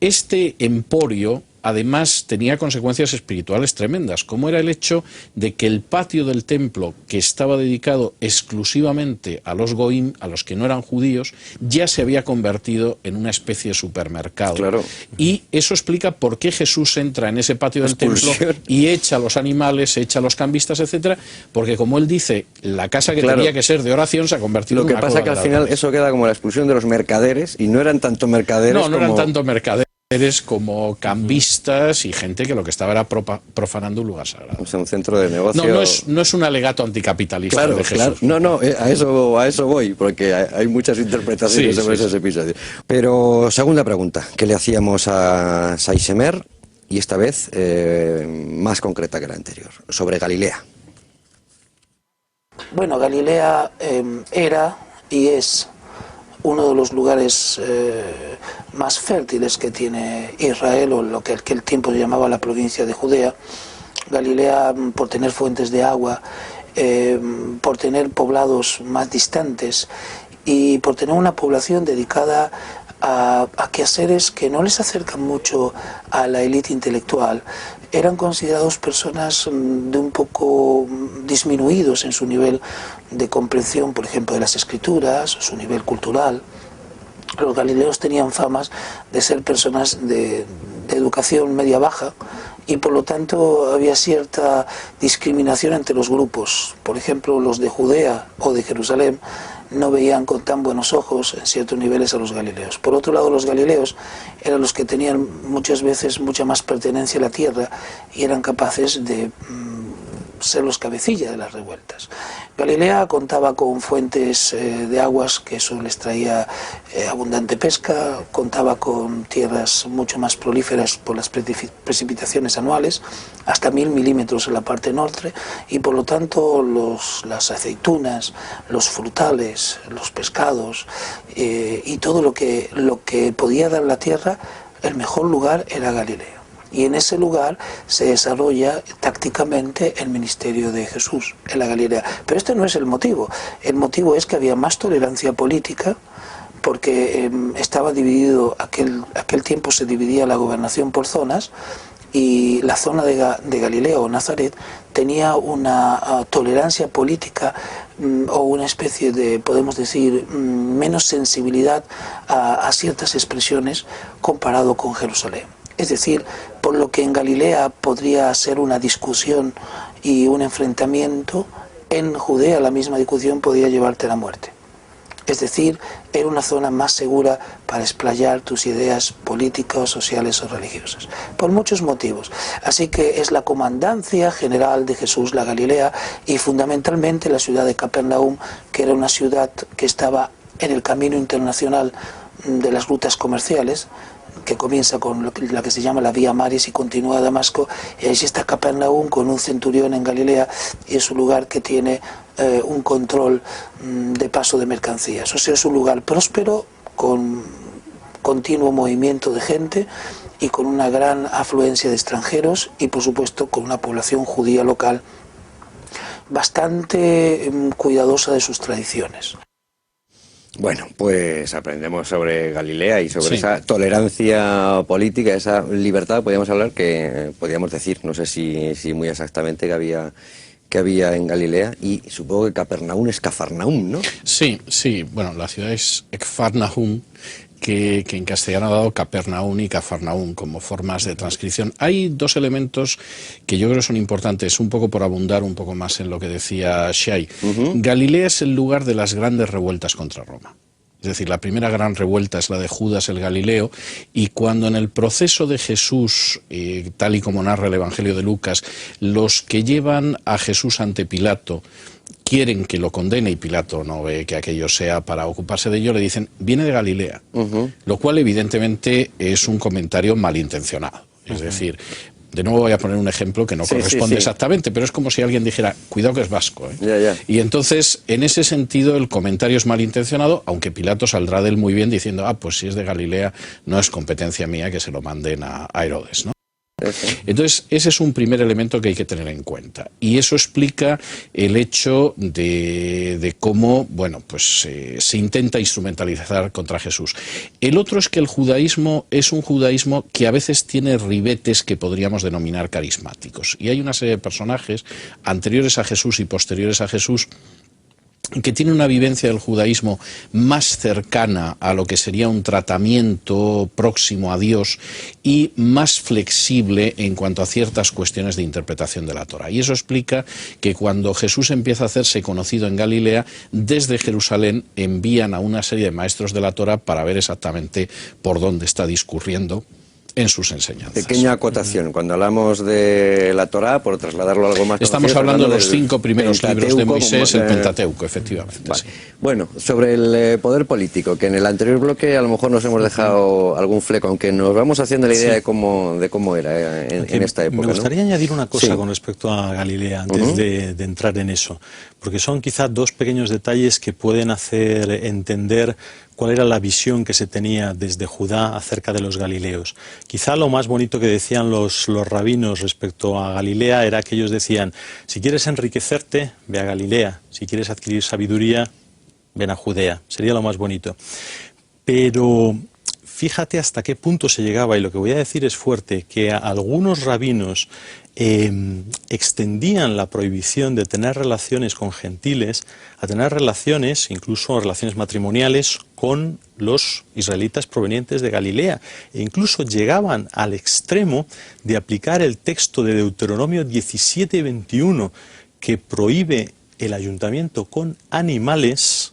este emporio además tenía consecuencias espirituales tremendas, como era el hecho de que el patio del templo, que estaba dedicado exclusivamente a los goim, a los que no eran judíos, ya se había convertido en una especie de supermercado. Claro. Y eso explica por qué Jesús entra en ese patio del templo y echa a los animales, echa a los cambistas, etcétera, porque como él dice, la casa que tenía que ser de oración se ha convertido en una cueva. Lo que pasa es que al final eso queda como la expulsión de los mercaderes, y no eran tanto mercaderes como... eran tanto mercaderes como cambistas y gente que lo que estaba era profanando un lugar sagrado. O sea, un centro de negocio... No es un alegato anticapitalista de Jesús. Claro. A eso voy, porque hay muchas interpretaciones sobre ese episodio. Pero, segunda pregunta, que le hacíamos a Saixemer, y esta vez más concreta que la anterior, sobre Galilea. Bueno, Galilea era y es uno de los lugares más fértiles que tiene Israel, o lo que en aquel tiempo se llamaba la provincia de Judea. Galilea, por tener fuentes de agua, por tener poblados más distantes y por tener una población dedicada a quehaceres que no les acercan mucho a la élite intelectual, eran considerados personas de un poco disminuidos en su nivel de comprensión, por ejemplo, de las escrituras, su nivel cultural. Los galileos tenían famas de ser personas de educación media-baja, y por lo tanto había cierta discriminación entre los grupos. Por ejemplo, los de Judea o de Jerusalén no veían con tan buenos ojos en ciertos niveles a los galileos. Por otro lado, los galileos eran los que tenían muchas veces mucha más pertenencia a la tierra y eran capaces de ser los cabecillas de las revueltas. Galilea contaba con fuentes de aguas, que eso les traía abundante pesca, contaba con tierras mucho más prolíferas por las precipitaciones anuales, hasta 1000 milímetros en la parte norte, y por lo tanto las aceitunas, los frutales, los pescados y todo lo que podía dar la tierra, el mejor lugar era Galilea. Y en ese lugar se desarrolla tácticamente el ministerio de Jesús, en la Galilea. Pero este no es el motivo. El motivo es que había más tolerancia política, porque estaba dividido, aquel tiempo se dividía la gobernación por zonas, y la zona de Galilea o Nazaret tenía una tolerancia política o una especie de, podemos decir, menos sensibilidad a ciertas expresiones comparado con Jerusalén. Es decir, por lo que en Galilea podría ser una discusión y un enfrentamiento, en Judea la misma discusión podía llevarte a la muerte. Es decir, era una zona más segura para explayar tus ideas políticas, sociales o religiosas, por muchos motivos. Así que es la comandancia general de Jesús la Galilea, y fundamentalmente la ciudad de Capernaum, que era una ciudad que estaba en el camino internacional de las rutas comerciales, que comienza con la que se llama la Vía Maris y continúa a Damasco, y allí está Capernaum con un centurión en Galilea, y es un lugar que tiene un control de paso de mercancías. O sea, es un lugar próspero, con continuo movimiento de gente y con una gran afluencia de extranjeros, y por supuesto con una población judía local bastante cuidadosa de sus tradiciones. Bueno, pues aprendemos sobre Galilea y sobre esa tolerancia política, esa libertad, podríamos hablar, que podríamos decir, no sé si muy exactamente, que había en Galilea, y supongo que Capernaum es Cafarnaum, ¿no? Sí, bueno, la ciudad es Ekfarnahum, que en castellano ha dado Capernaum y Cafarnaum como formas de transcripción. Hay dos elementos que yo creo son importantes, un poco por abundar un poco más en lo que decía Shai. Galilea es el lugar de las grandes revueltas contra Roma. Es decir, la primera gran revuelta es la de Judas el Galileo, y cuando en el proceso de Jesús, tal y como narra el Evangelio de Lucas, los que llevan a Jesús ante Pilato quieren que lo condene, y Pilato no ve que aquello sea para ocuparse de ello, le dicen, viene de Galilea, lo cual evidentemente es un comentario malintencionado. Es decir, de nuevo voy a poner un ejemplo que no corresponde exactamente, pero es como si alguien dijera, cuidado que es vasco, ¿eh? Y entonces, en ese sentido, el comentario es malintencionado, aunque Pilato saldrá de él muy bien diciendo, pues si es de Galilea, no es competencia mía que se lo manden a Herodes, ¿no? Entonces, ese es un primer elemento que hay que tener en cuenta. Y eso explica el hecho de cómo, bueno, pues se intenta instrumentalizar contra Jesús. El otro es que el judaísmo es un judaísmo que a veces tiene ribetes que podríamos denominar carismáticos. Y hay una serie de personajes anteriores a Jesús y posteriores a Jesús que tiene una vivencia del judaísmo más cercana a lo que sería un tratamiento próximo a Dios y más flexible en cuanto a ciertas cuestiones de interpretación de la Torá. Y eso explica que cuando Jesús empieza a hacerse conocido en Galilea, desde Jerusalén envían a una serie de maestros de la Torá para ver exactamente por dónde está discurriendo en sus enseñanzas. Pequeña acotación, cuando hablamos de la Torá, por trasladarlo a algo más estamos hablando de los 5 primeros libros de Moisés, el Pentateuco, efectivamente. Vale. Sí. Bueno, sobre el poder político, que en el anterior bloque a lo mejor nos hemos dejado algún fleco, aunque nos vamos haciendo la idea de cómo era en esta época. Me gustaría añadir una cosa Sí. con respecto a Galilea, antes de entrar en eso, porque son quizás 2 pequeños detalles que pueden hacer entender cuál era la visión que se tenía desde Judá acerca de los galileos. Quizá lo más bonito que decían los rabinos respecto a Galilea era que ellos decían, si quieres enriquecerte, ve a Galilea, si quieres adquirir sabiduría, ven a Judea. Sería lo más bonito. Pero fíjate hasta qué punto se llegaba, y lo que voy a decir es fuerte, que algunos rabinos extendían la prohibición de tener relaciones con gentiles a tener relaciones, incluso relaciones matrimoniales, con los israelitas provenientes de Galilea. E incluso llegaban al extremo de aplicar el texto de Deuteronomio 17:21, que prohíbe el ayuntamiento con animales,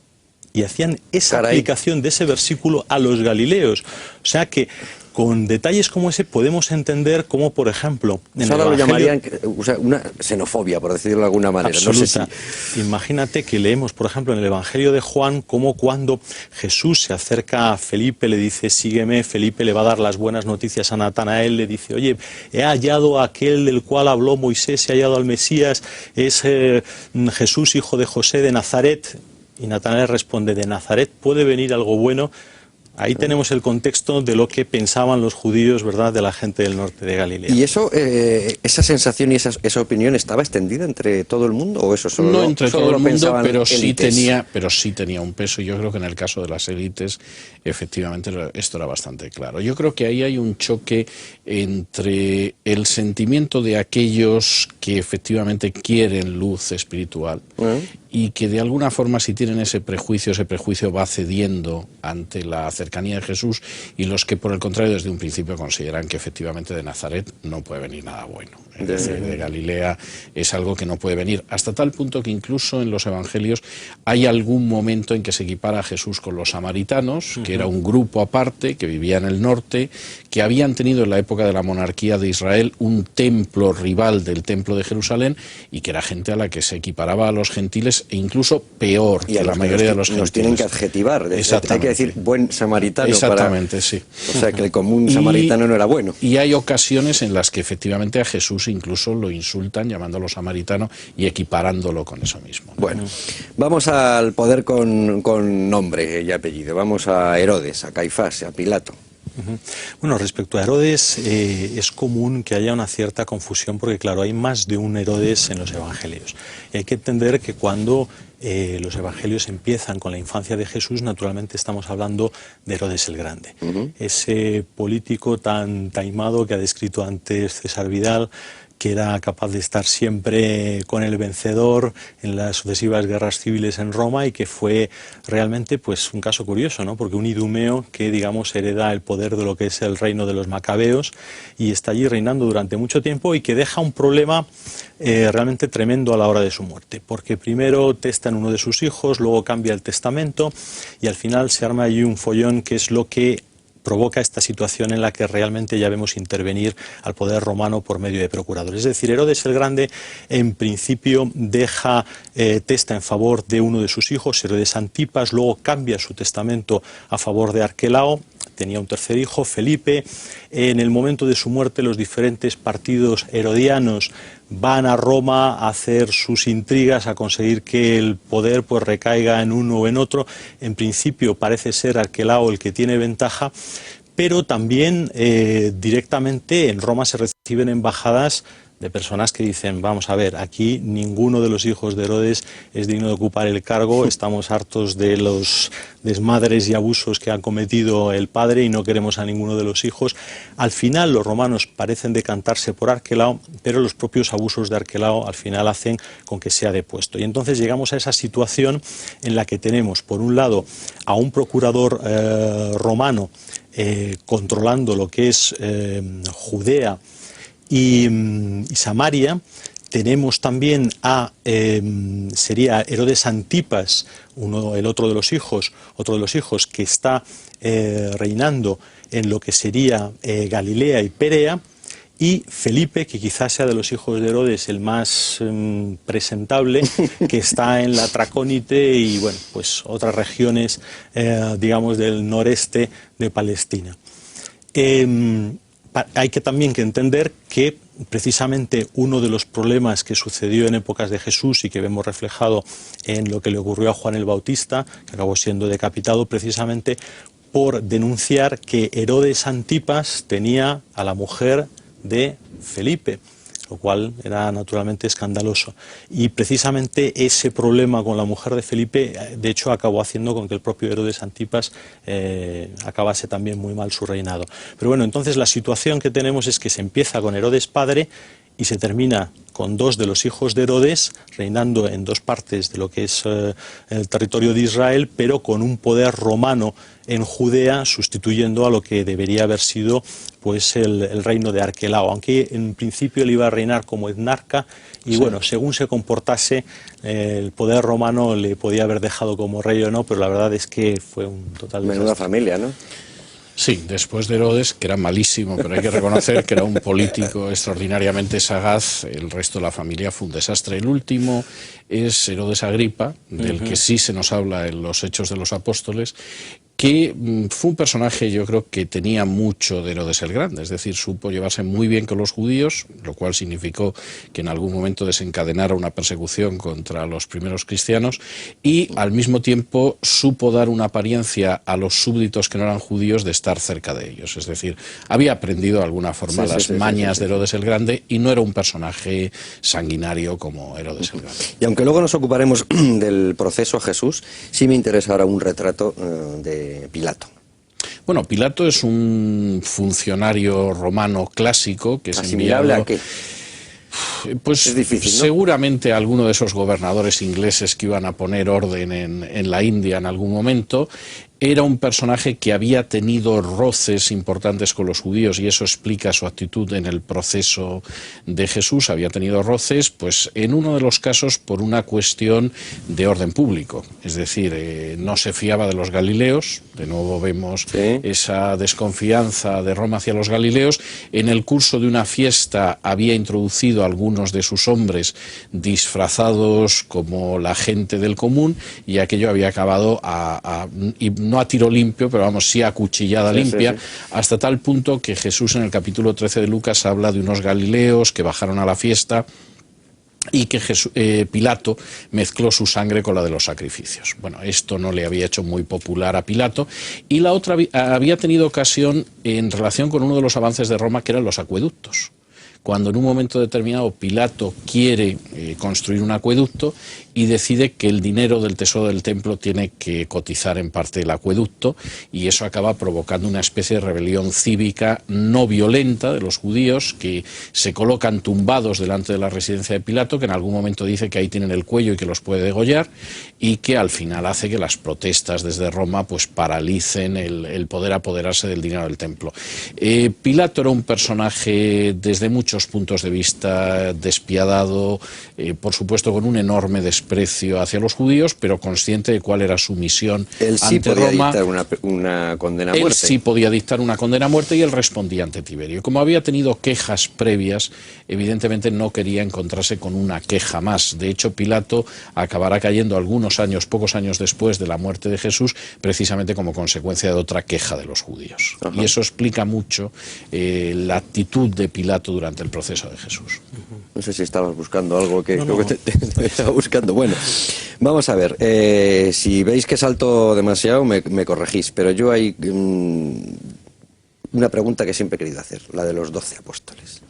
y hacían esa aplicación de ese versículo a los galileos. O sea que con detalles como ese podemos entender cómo, por ejemplo, en ahora el lo llamarían Evangelio, una xenofobia, por decirlo de alguna manera. absoluta. No sé si... Imagínate que leemos, por ejemplo, en el Evangelio de Juan, cómo cuando Jesús se acerca a Felipe, le dice, sígueme, Felipe le va a dar las buenas noticias a Natanael, le dice, oye, he hallado a aquel del cual habló Moisés, he hallado al Mesías, es Jesús, hijo de José de Nazaret. Y Natanael responde, ¿de Nazaret puede venir algo bueno? Ahí tenemos el contexto de lo que pensaban los judíos, ¿verdad?, de la gente del norte de Galilea. ¿Y eso, esa sensación y esa opinión estaba extendida entre todo el mundo o eso solo? No entre solo todo lo el mundo, pensaban pero sí élites? tenía un peso. Yo creo que en el caso de las élites, efectivamente, esto era bastante claro. Yo creo que ahí hay un choque entre el sentimiento de aquellos que efectivamente quieren luz espiritual y que de alguna forma, si tienen ese prejuicio va cediendo ante la cercanía de Jesús, y los que por el contrario desde un principio consideran que efectivamente de Nazaret no puede venir nada bueno. Es decir, de Galilea es algo que no puede venir, hasta tal punto que incluso en los evangelios hay algún momento en que se equipara a Jesús con los samaritanos, que era un grupo aparte que vivía en el norte, que habían tenido en la época de la monarquía de Israel un templo rival del templo de Jerusalén, y que era gente a la que se equiparaba a los gentiles, e incluso peor que la mayoría de los gentiles. Nos tienen que adjetivar, hay que decir buen samaritano. Exactamente, sí. O sea, que el común samaritano no era bueno. Y hay ocasiones en las que efectivamente a Jesús incluso lo insultan llamándolo samaritano y equiparándolo con eso mismo. Bueno, vamos al poder con nombre y apellido. Vamos a Herodes, a Caifás, a Pilato. Bueno, respecto a Herodes, es común que haya una cierta confusión porque, claro, hay más de un Herodes en los evangelios. Y hay que entender que cuando los evangelios empiezan con la infancia de Jesús, naturalmente estamos hablando de Herodes el Grande. Ese político tan taimado que ha descrito antes César Vidal, que era capaz de estar siempre con el vencedor en las sucesivas guerras civiles en Roma, y que fue realmente pues un caso curioso, ¿no? Porque un idumeo que, digamos, hereda el poder de lo que es el reino de los macabeos y está allí reinando durante mucho tiempo, y que deja un problema realmente tremendo a la hora de su muerte, porque primero testa en uno de sus hijos, luego cambia el testamento y al final se arma allí un follón que es lo que provoca esta situación en la que realmente ya vemos intervenir al poder romano por medio de procuradores. Es decir, Herodes el Grande en principio testa en favor de uno de sus hijos, Herodes Antipas, luego cambia su testamento a favor de Arquelao, tenía un tercer hijo, Felipe. En el momento de su muerte, los diferentes partidos herodianos van a Roma a hacer sus intrigas, a conseguir que el poder pues recaiga en uno o en otro. En principio parece ser Arquelao el que tiene ventaja, pero también directamente en Roma se recibe reciben embajadas de personas que dicen, vamos a ver, aquí ninguno de los hijos de Herodes es digno de ocupar el cargo, estamos hartos de los desmadres y abusos que ha cometido el padre y no queremos a ninguno de los hijos. Al final los romanos parecen decantarse por Arquelao, pero los propios abusos de Arquelao al final hacen con que sea depuesto. Y entonces llegamos a esa situación en la que tenemos, por un lado, a un procurador romano controlando lo que es Judea y Samaria. Tenemos también a, sería Herodes Antipas, otro de los hijos que está reinando en lo que sería Galilea y Perea, y Felipe, que quizás sea de los hijos de Herodes el más presentable, que está en la Tracónite y bueno, pues otras regiones, digamos, del noreste de Palestina. Hay que también entender que precisamente uno de los problemas que sucedió en épocas de Jesús y que vemos reflejado en lo que le ocurrió a Juan el Bautista, que acabó siendo decapitado precisamente por denunciar que Herodes Antipas tenía a la mujer de Felipe, lo cual era naturalmente escandaloso. Y precisamente ese problema con la mujer de Felipe, de hecho, acabó haciendo con que el propio Herodes Antipas acabase también muy mal su reinado. Pero bueno, entonces la situación que tenemos es que se empieza con Herodes padre y se termina con dos de los hijos de Herodes reinando en dos partes de lo que es el territorio de Israel, pero con un poder romano en Judea, sustituyendo a lo que debería haber sido pues el reino de Arquelao, aunque en principio él iba a reinar como etnarca y sí, bueno, según se comportase, el poder romano le podía haber dejado como rey o no, pero la verdad es que fue un total desastre. Menuda familia, ¿no? Sí, después de Herodes, que era malísimo, pero hay que reconocer que era un político extraordinariamente sagaz, el resto de la familia fue un desastre. El último es Herodes Agripa, del que sí se nos habla en los Hechos de los Apóstoles, que fue un personaje, yo creo, que tenía mucho de Herodes el Grande, es decir, supo llevarse muy bien con los judíos, lo cual significó que en algún momento desencadenara una persecución contra los primeros cristianos, y al mismo tiempo supo dar una apariencia a los súbditos que no eran judíos de estar cerca de ellos, es decir, había aprendido de alguna forma las mañas de Herodes el Grande y no era un personaje sanguinario como Herodes el Grande. Y aunque luego nos ocuparemos del proceso a Jesús, sí me interesa ahora un retrato de Pilato. Bueno, Pilato es un funcionario romano clásico que es ¿asimilable enviado... a qué? Pues es difícil, ¿no? Seguramente alguno de esos gobernadores ingleses que iban a poner orden en la India en algún momento. Era un personaje que había tenido roces importantes con los judíos y eso explica su actitud en el proceso de Jesús. Había tenido roces, pues en uno de los casos por una cuestión de orden público. Es decir, no se fiaba de los galileos. De nuevo vemos esa desconfianza de Roma hacia los galileos. En el curso de una fiesta había introducido a algunos de sus hombres disfrazados como la gente del común y aquello había acabado no a tiro limpio, pero vamos, sí a cuchillada limpia, hasta tal punto que Jesús en el capítulo 13 de Lucas habla de unos galileos que bajaron a la fiesta y que Pilato mezcló su sangre con la de los sacrificios. Bueno, esto no le había hecho muy popular a Pilato, y la otra había tenido ocasión en relación con uno de los avances de Roma, que eran los acueductos. Cuando en un momento determinado Pilato quiere construir un acueducto y decide que el dinero del tesoro del templo tiene que cotizar en parte el acueducto, y eso acaba provocando una especie de rebelión cívica no violenta de los judíos que se colocan tumbados delante de la residencia de Pilato, que en algún momento dice que ahí tienen el cuello y que los puede degollar, y que al final hace que las protestas desde Roma pues paralicen el poder apoderarse del dinero del templo. Pilato era un personaje desde muchos puntos de vista despiadado, por supuesto con un enorme desprecio hacia los judíos, pero consciente de cuál era su misión él sí ante podía Roma. dictar una condena a muerte. Él sí podía dictar una condena a muerte y él respondía ante Tiberio. Como había tenido quejas previas, evidentemente no quería encontrarse con una queja más. De hecho, Pilato acabará cayendo pocos años después de la muerte de Jesús, precisamente como consecuencia de otra queja de los judíos. Y eso explica mucho la actitud de Pilato durante el proceso de Jesús. No sé si estabas buscando algo que No. creo que te estaba buscando. Bueno, vamos a ver. Si veis que salto demasiado, me corregís. Pero yo hay una pregunta que siempre he querido hacer, la de los 12 apóstoles.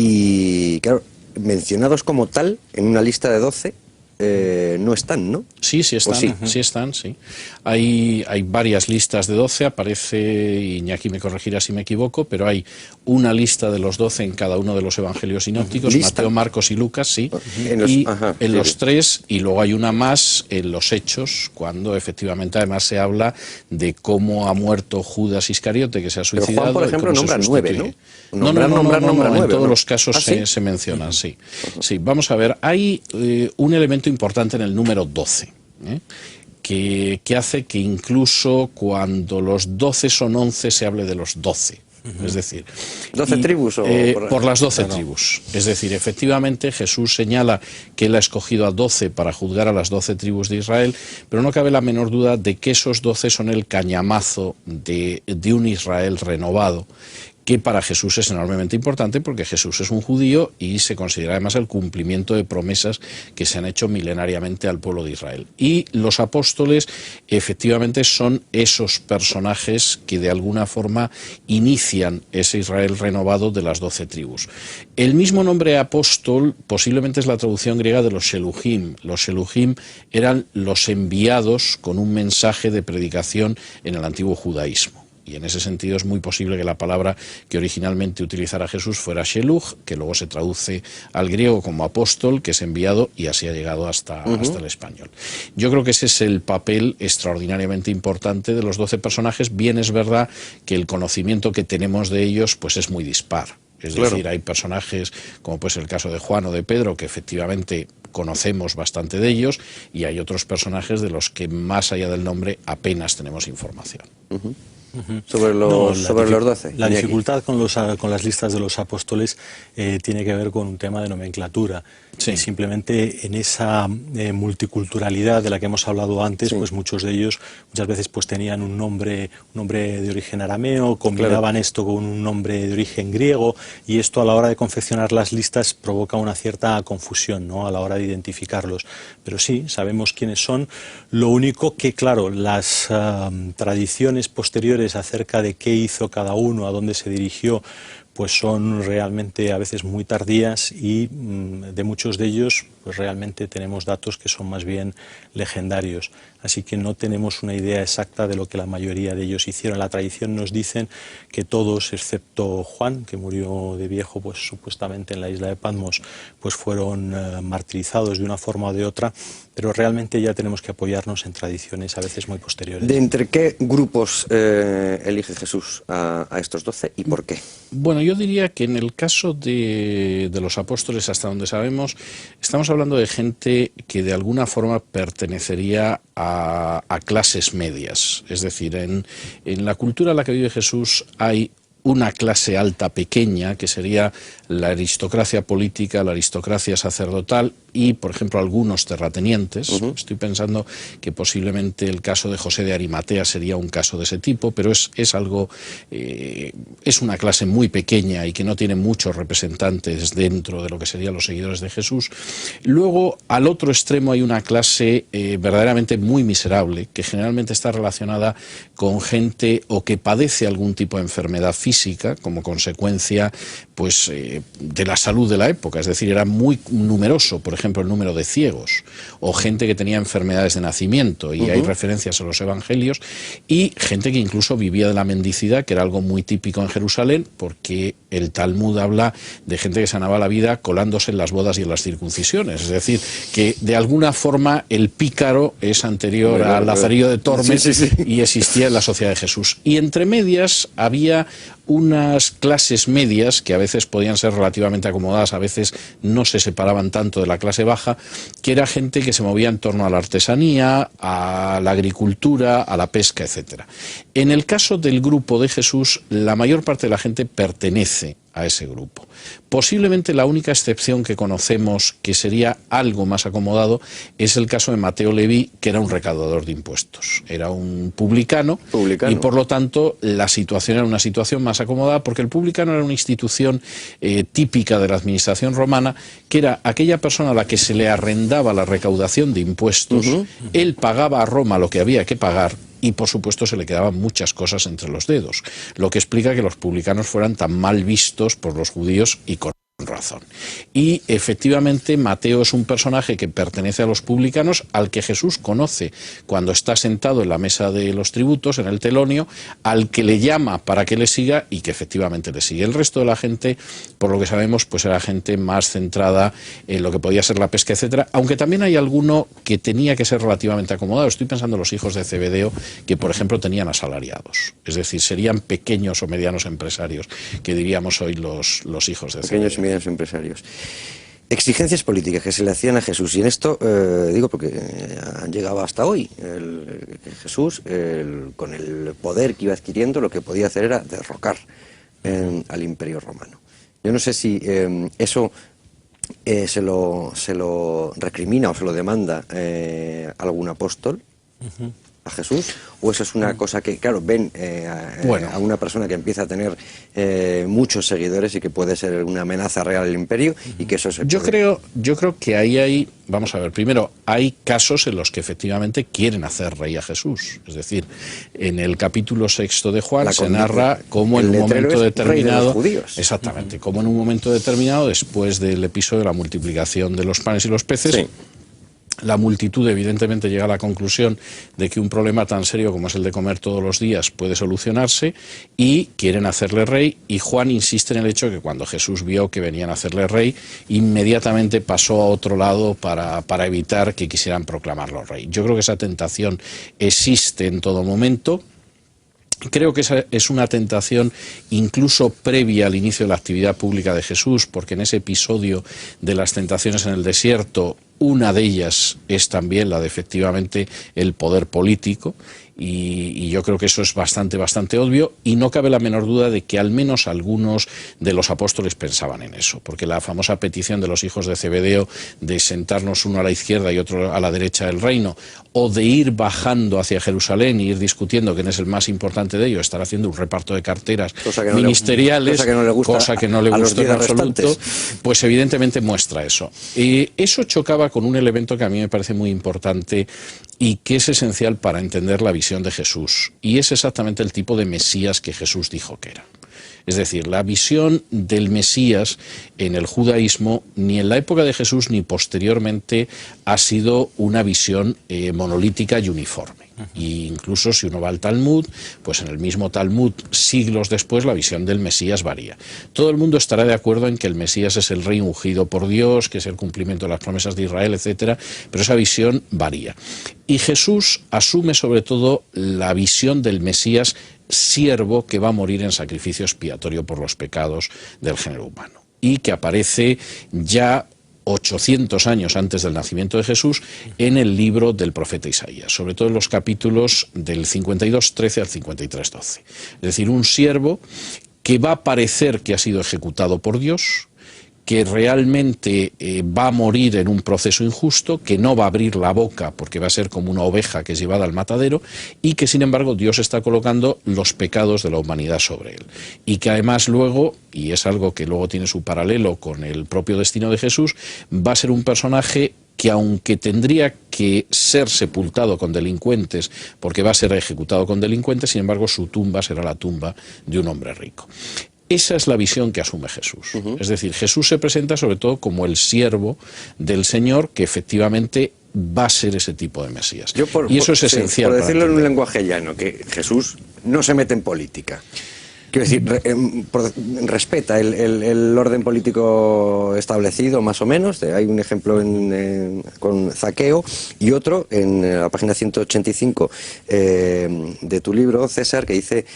Y claro, mencionados como tal en una lista de 12 no están, ¿no? Sí, sí están, sí están, sí. Hay varias listas de 12, aparece, Iñaki me corregirá si me equivoco, pero hay una lista de los 12 en cada uno de los evangelios sinópticos, Mateo, Marcos y Lucas, sí, en los 3, y luego hay una más en los Hechos, cuando efectivamente además se habla de cómo ha muerto Judas Iscariote, que se ha suicidado. Pero Juan, por ejemplo, nombra 9, ¿no? No, en todos los casos ¿sí? se mencionan, sí. Sí, vamos a ver, hay un elemento importante en el número 12, que hace que incluso cuando los 12 son 11 se hable de los 12. Es decir, 12 tribus por las 12 tribus. Es decir, efectivamente Jesús señala que él ha escogido a 12 para juzgar a las 12 tribus de Israel, pero no cabe la menor duda de que esos 12 son el cañamazo de un Israel renovado, que para Jesús es enormemente importante porque Jesús es un judío y se considera además el cumplimiento de promesas que se han hecho milenariamente al pueblo de Israel. Y los apóstoles efectivamente son esos personajes que de alguna forma inician ese Israel renovado de las 12 tribus. El mismo nombre apóstol posiblemente es la traducción griega de los Sheluhim. Los Sheluhim eran los enviados con un mensaje de predicación en el antiguo judaísmo. Y en ese sentido es muy posible que la palabra que originalmente utilizara Jesús fuera Sheluch, que luego se traduce al griego como apóstol, que es enviado, y así ha llegado hasta el español. Yo creo que ese es el papel extraordinariamente importante de los 12 personajes. Bien es verdad que el conocimiento que tenemos de ellos pues es muy dispar. Es decir, hay personajes, como pues el caso de Juan o de Pedro, que efectivamente conocemos bastante de ellos, y hay otros personajes de los que más allá del nombre apenas tenemos información. Sobre los 12. La dificultad con las listas de los apóstoles tiene que ver con un tema de nomenclatura. Sí. Simplemente en esa multiculturalidad de la que hemos hablado antes, pues muchos de ellos muchas veces pues tenían un nombre de origen arameo, combinaban esto con un nombre de origen griego, y esto a la hora de confeccionar las listas provoca una cierta confusión, ¿no?, a la hora de identificarlos. Pero sí, sabemos quiénes son. Lo único que, claro, las tradiciones posteriores acerca de qué hizo cada uno, a dónde se dirigió, pues son realmente a veces muy tardías, y de muchos de ellos pues realmente tenemos datos que son más bien legendarios. Así que no tenemos una idea exacta de lo que la mayoría de ellos hicieron. La tradición nos dicen que todos, excepto Juan, que murió de viejo pues supuestamente en la isla de Patmos, pues fueron martirizados de una forma o de otra, pero realmente ya tenemos que apoyarnos en tradiciones a veces muy posteriores. ¿De entre qué grupos elige Jesús a estos 12 y por qué? Bueno, yo diría que en el caso de los apóstoles, hasta donde sabemos, estamos hablando de gente que de alguna forma pertenecería a clases medias. Es decir, en la cultura en la que vive Jesús hay una clase alta pequeña, que sería la aristocracia política, la aristocracia sacerdotal y, por ejemplo, algunos terratenientes. Estoy pensando que posiblemente el caso de José de Arimatea sería un caso de ese tipo, pero es una clase muy pequeña y que no tiene muchos representantes dentro de lo que serían los seguidores de Jesús. Luego, al otro extremo hay una clase verdaderamente muy miserable, que generalmente está relacionada con gente o que padece algún tipo de enfermedad física como consecuencia pues de la salud de la época. Es decir, era muy numeroso, por ejemplo, el número de ciegos o gente que tenía enfermedades de nacimiento, y hay referencias en los evangelios, y gente que incluso vivía de la mendicidad, que era algo muy típico en Jerusalén, porque el Talmud habla de gente que se ganaba la vida colándose en las bodas y en las circuncisiones. Es decir, que de alguna forma el pícaro es anterior al Lazarillo de Tormes y existía en la sociedad de Jesús. Y entre medias había unas clases medias que a veces podían ser relativamente acomodadas, a veces no se separaban tanto de la clase baja, que era gente que se movía en torno a la artesanía, a la agricultura, a la pesca, etc. En el caso del grupo de Jesús, la mayor parte de la gente pertenece a ese grupo. Posiblemente la única excepción que conocemos que sería algo más acomodado es el caso de Mateo Leví, que era un recaudador de impuestos. Era un publicano. Y por lo tanto la situación era una situación más acomodada, porque el publicano era una institución típica de la administración romana, que era aquella persona a la que se le arrendaba la recaudación de impuestos. Él pagaba a Roma lo que había que pagar, y por supuesto se le quedaban muchas cosas entre los dedos, lo que explica que los publicanos fueran tan mal vistos por los judíos, y con razón. razón. Y efectivamente Mateo es un personaje que pertenece a los publicanos, al que Jesús conoce cuando está sentado en la mesa de los tributos, en el telonio, al que le llama para que le siga y que efectivamente le sigue. El resto de la gente, por lo que sabemos, pues era gente más centrada en lo que podía ser la pesca, etcétera, aunque también hay alguno que tenía que ser relativamente acomodado. Estoy pensando en los hijos de Zebedeo, que por ejemplo tenían asalariados, es decir, serían pequeños o medianos empresarios, que diríamos hoy los hijos de Zebedeo. Pequeños y medianos empresarios. Exigencias políticas que se le hacían a Jesús, y en esto digo porque han llegado hasta hoy. Jesús, con el poder que iba adquiriendo, lo que podía hacer era derrocar al Imperio Romano. Yo no sé si eso se lo recrimina o se lo demanda algún apóstol a Jesús, o eso es una cosa que, claro, ven a una persona que empieza a tener muchos seguidores y que puede ser una amenaza real al imperio, y que eso se puede... Yo creo que ahí hay, vamos a ver, primero, hay casos en los que efectivamente quieren hacer rey a Jesús. Es decir, en el capítulo 6 de Juan se narra cómo en un momento determinado, exactamente, como en un momento determinado, después del episodio de la multiplicación de los panes y los peces, sí, la multitud evidentemente llega a la conclusión de que un problema tan serio como es el de comer todos los días puede solucionarse y quieren hacerle rey, y Juan insiste en el hecho de que cuando Jesús vio que venían a hacerle rey, inmediatamente pasó a otro lado para evitar que quisieran proclamarlo rey. Yo creo que esa tentación existe en todo momento. Creo que esa es una tentación incluso previa al inicio de la actividad pública de Jesús, porque en ese episodio de las tentaciones en el desierto, una de ellas es también la de efectivamente el poder político, y yo creo que eso es bastante obvio, y no cabe la menor duda de que al menos algunos de los apóstoles pensaban en eso, porque la famosa petición de los hijos de Zebedeo de sentarnos uno a la izquierda y otro a la derecha del reino, o de ir bajando hacia Jerusalén y ir discutiendo quién es el más importante de ellos, estar haciendo un reparto de carteras ministeriales, cosa que no le gusta en absoluto, pues evidentemente muestra eso. Eso chocaba con un elemento que a mí me parece muy importante y que es esencial para entender la visión de Jesús, y es exactamente el tipo de Mesías que Jesús dijo que era. Es decir, la visión del Mesías en el judaísmo, ni en la época de Jesús ni posteriormente, ha sido una visión monolítica y uniforme. Y incluso si uno va al Talmud, pues en el mismo Talmud, siglos después, la visión del Mesías varía. Todo el mundo estará de acuerdo en que el Mesías es el rey ungido por Dios, que es el cumplimiento de las promesas de Israel, etcétera, pero esa visión varía. Y Jesús asume sobre todo la visión del Mesías siervo que va a morir en sacrificio expiatorio por los pecados del género humano, y que aparece ya 800 años antes del nacimiento de Jesús en el libro del profeta Isaías, sobre todo en los capítulos del 52:13 al 53:12. Es decir, un siervo que va a parecer que ha sido ejecutado por Dios, que realmente va a morir en un proceso injusto, que no va a abrir la boca porque va a ser como una oveja que es llevada al matadero, y que sin embargo Dios está colocando los pecados de la humanidad sobre él. Y que además luego, y es algo que luego tiene su paralelo con el propio destino de Jesús, va a ser un personaje que, aunque tendría que ser sepultado con delincuentes, porque va a ser ejecutado con delincuentes, sin embargo su tumba será la tumba de un hombre rico. Esa es la visión que asume Jesús. Es decir, Jesús se presenta sobre todo como el siervo del Señor, que efectivamente va a ser ese tipo de Mesías. Y eso es esencial. Por decirlo en un lenguaje llano, que Jesús no se mete en política. Quiero decir, respeta el orden político establecido, más o menos. Hay un ejemplo con Zaqueo, y otro en la página 185 de tu libro, César, que dice: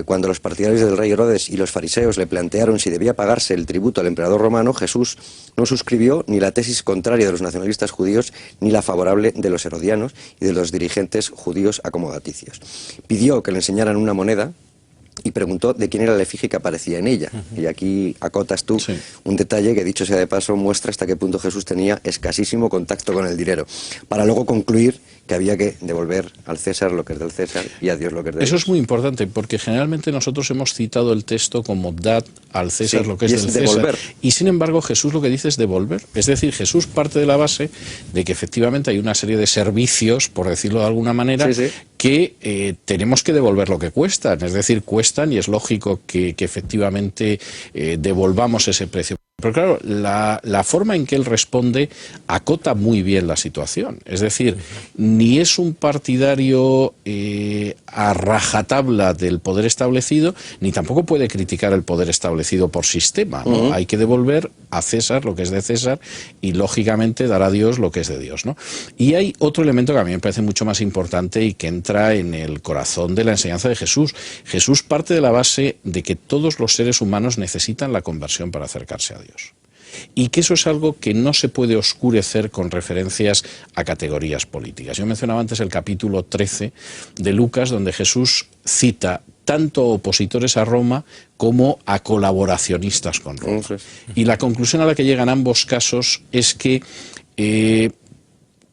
cuando los partidarios del rey Herodes y los fariseos le plantearon si debía pagarse el tributo al emperador romano, Jesús no suscribió ni la tesis contraria de los nacionalistas judíos ni la favorable de los herodianos y de los dirigentes judíos acomodaticios. Pidió que le enseñaran una moneda y preguntó de quién era la efigie que aparecía en ella. Y aquí acotas tú un detalle que, dicho sea de paso, muestra hasta qué punto Jesús tenía escasísimo contacto con el dinero, para luego concluir que había que devolver al César lo que es del César y a Dios lo que es de Dios. Eso es muy importante, porque generalmente nosotros hemos citado el texto como dad al César lo que es del César, y sin embargo Jesús lo que dice es devolver. Es decir, Jesús parte de la base de que efectivamente hay una serie de servicios, por decirlo de alguna manera, que tenemos que devolver lo que cuestan. Es decir, cuestan, y es lógico que efectivamente devolvamos ese precio. Pero claro, la forma en que él responde acota muy bien la situación. Es decir, ni es un partidario a rajatabla del poder establecido, ni tampoco puede criticar el poder establecido por sistema, ¿no? Hay que devolver a César lo que es de César y, lógicamente, dar a Dios lo que es de Dios, ¿no? Y hay otro elemento que a mí me parece mucho más importante y que entra en el corazón de la enseñanza de Jesús. Jesús parte de la base de que todos los seres humanos necesitan la conversión para acercarse a Dios. Y que eso es algo que no se puede oscurecer con referencias a categorías políticas. Yo mencionaba antes el capítulo 13 de Lucas, donde Jesús cita tanto a opositores a Roma como a colaboracionistas con Roma. Y la conclusión a la que llegan ambos casos es que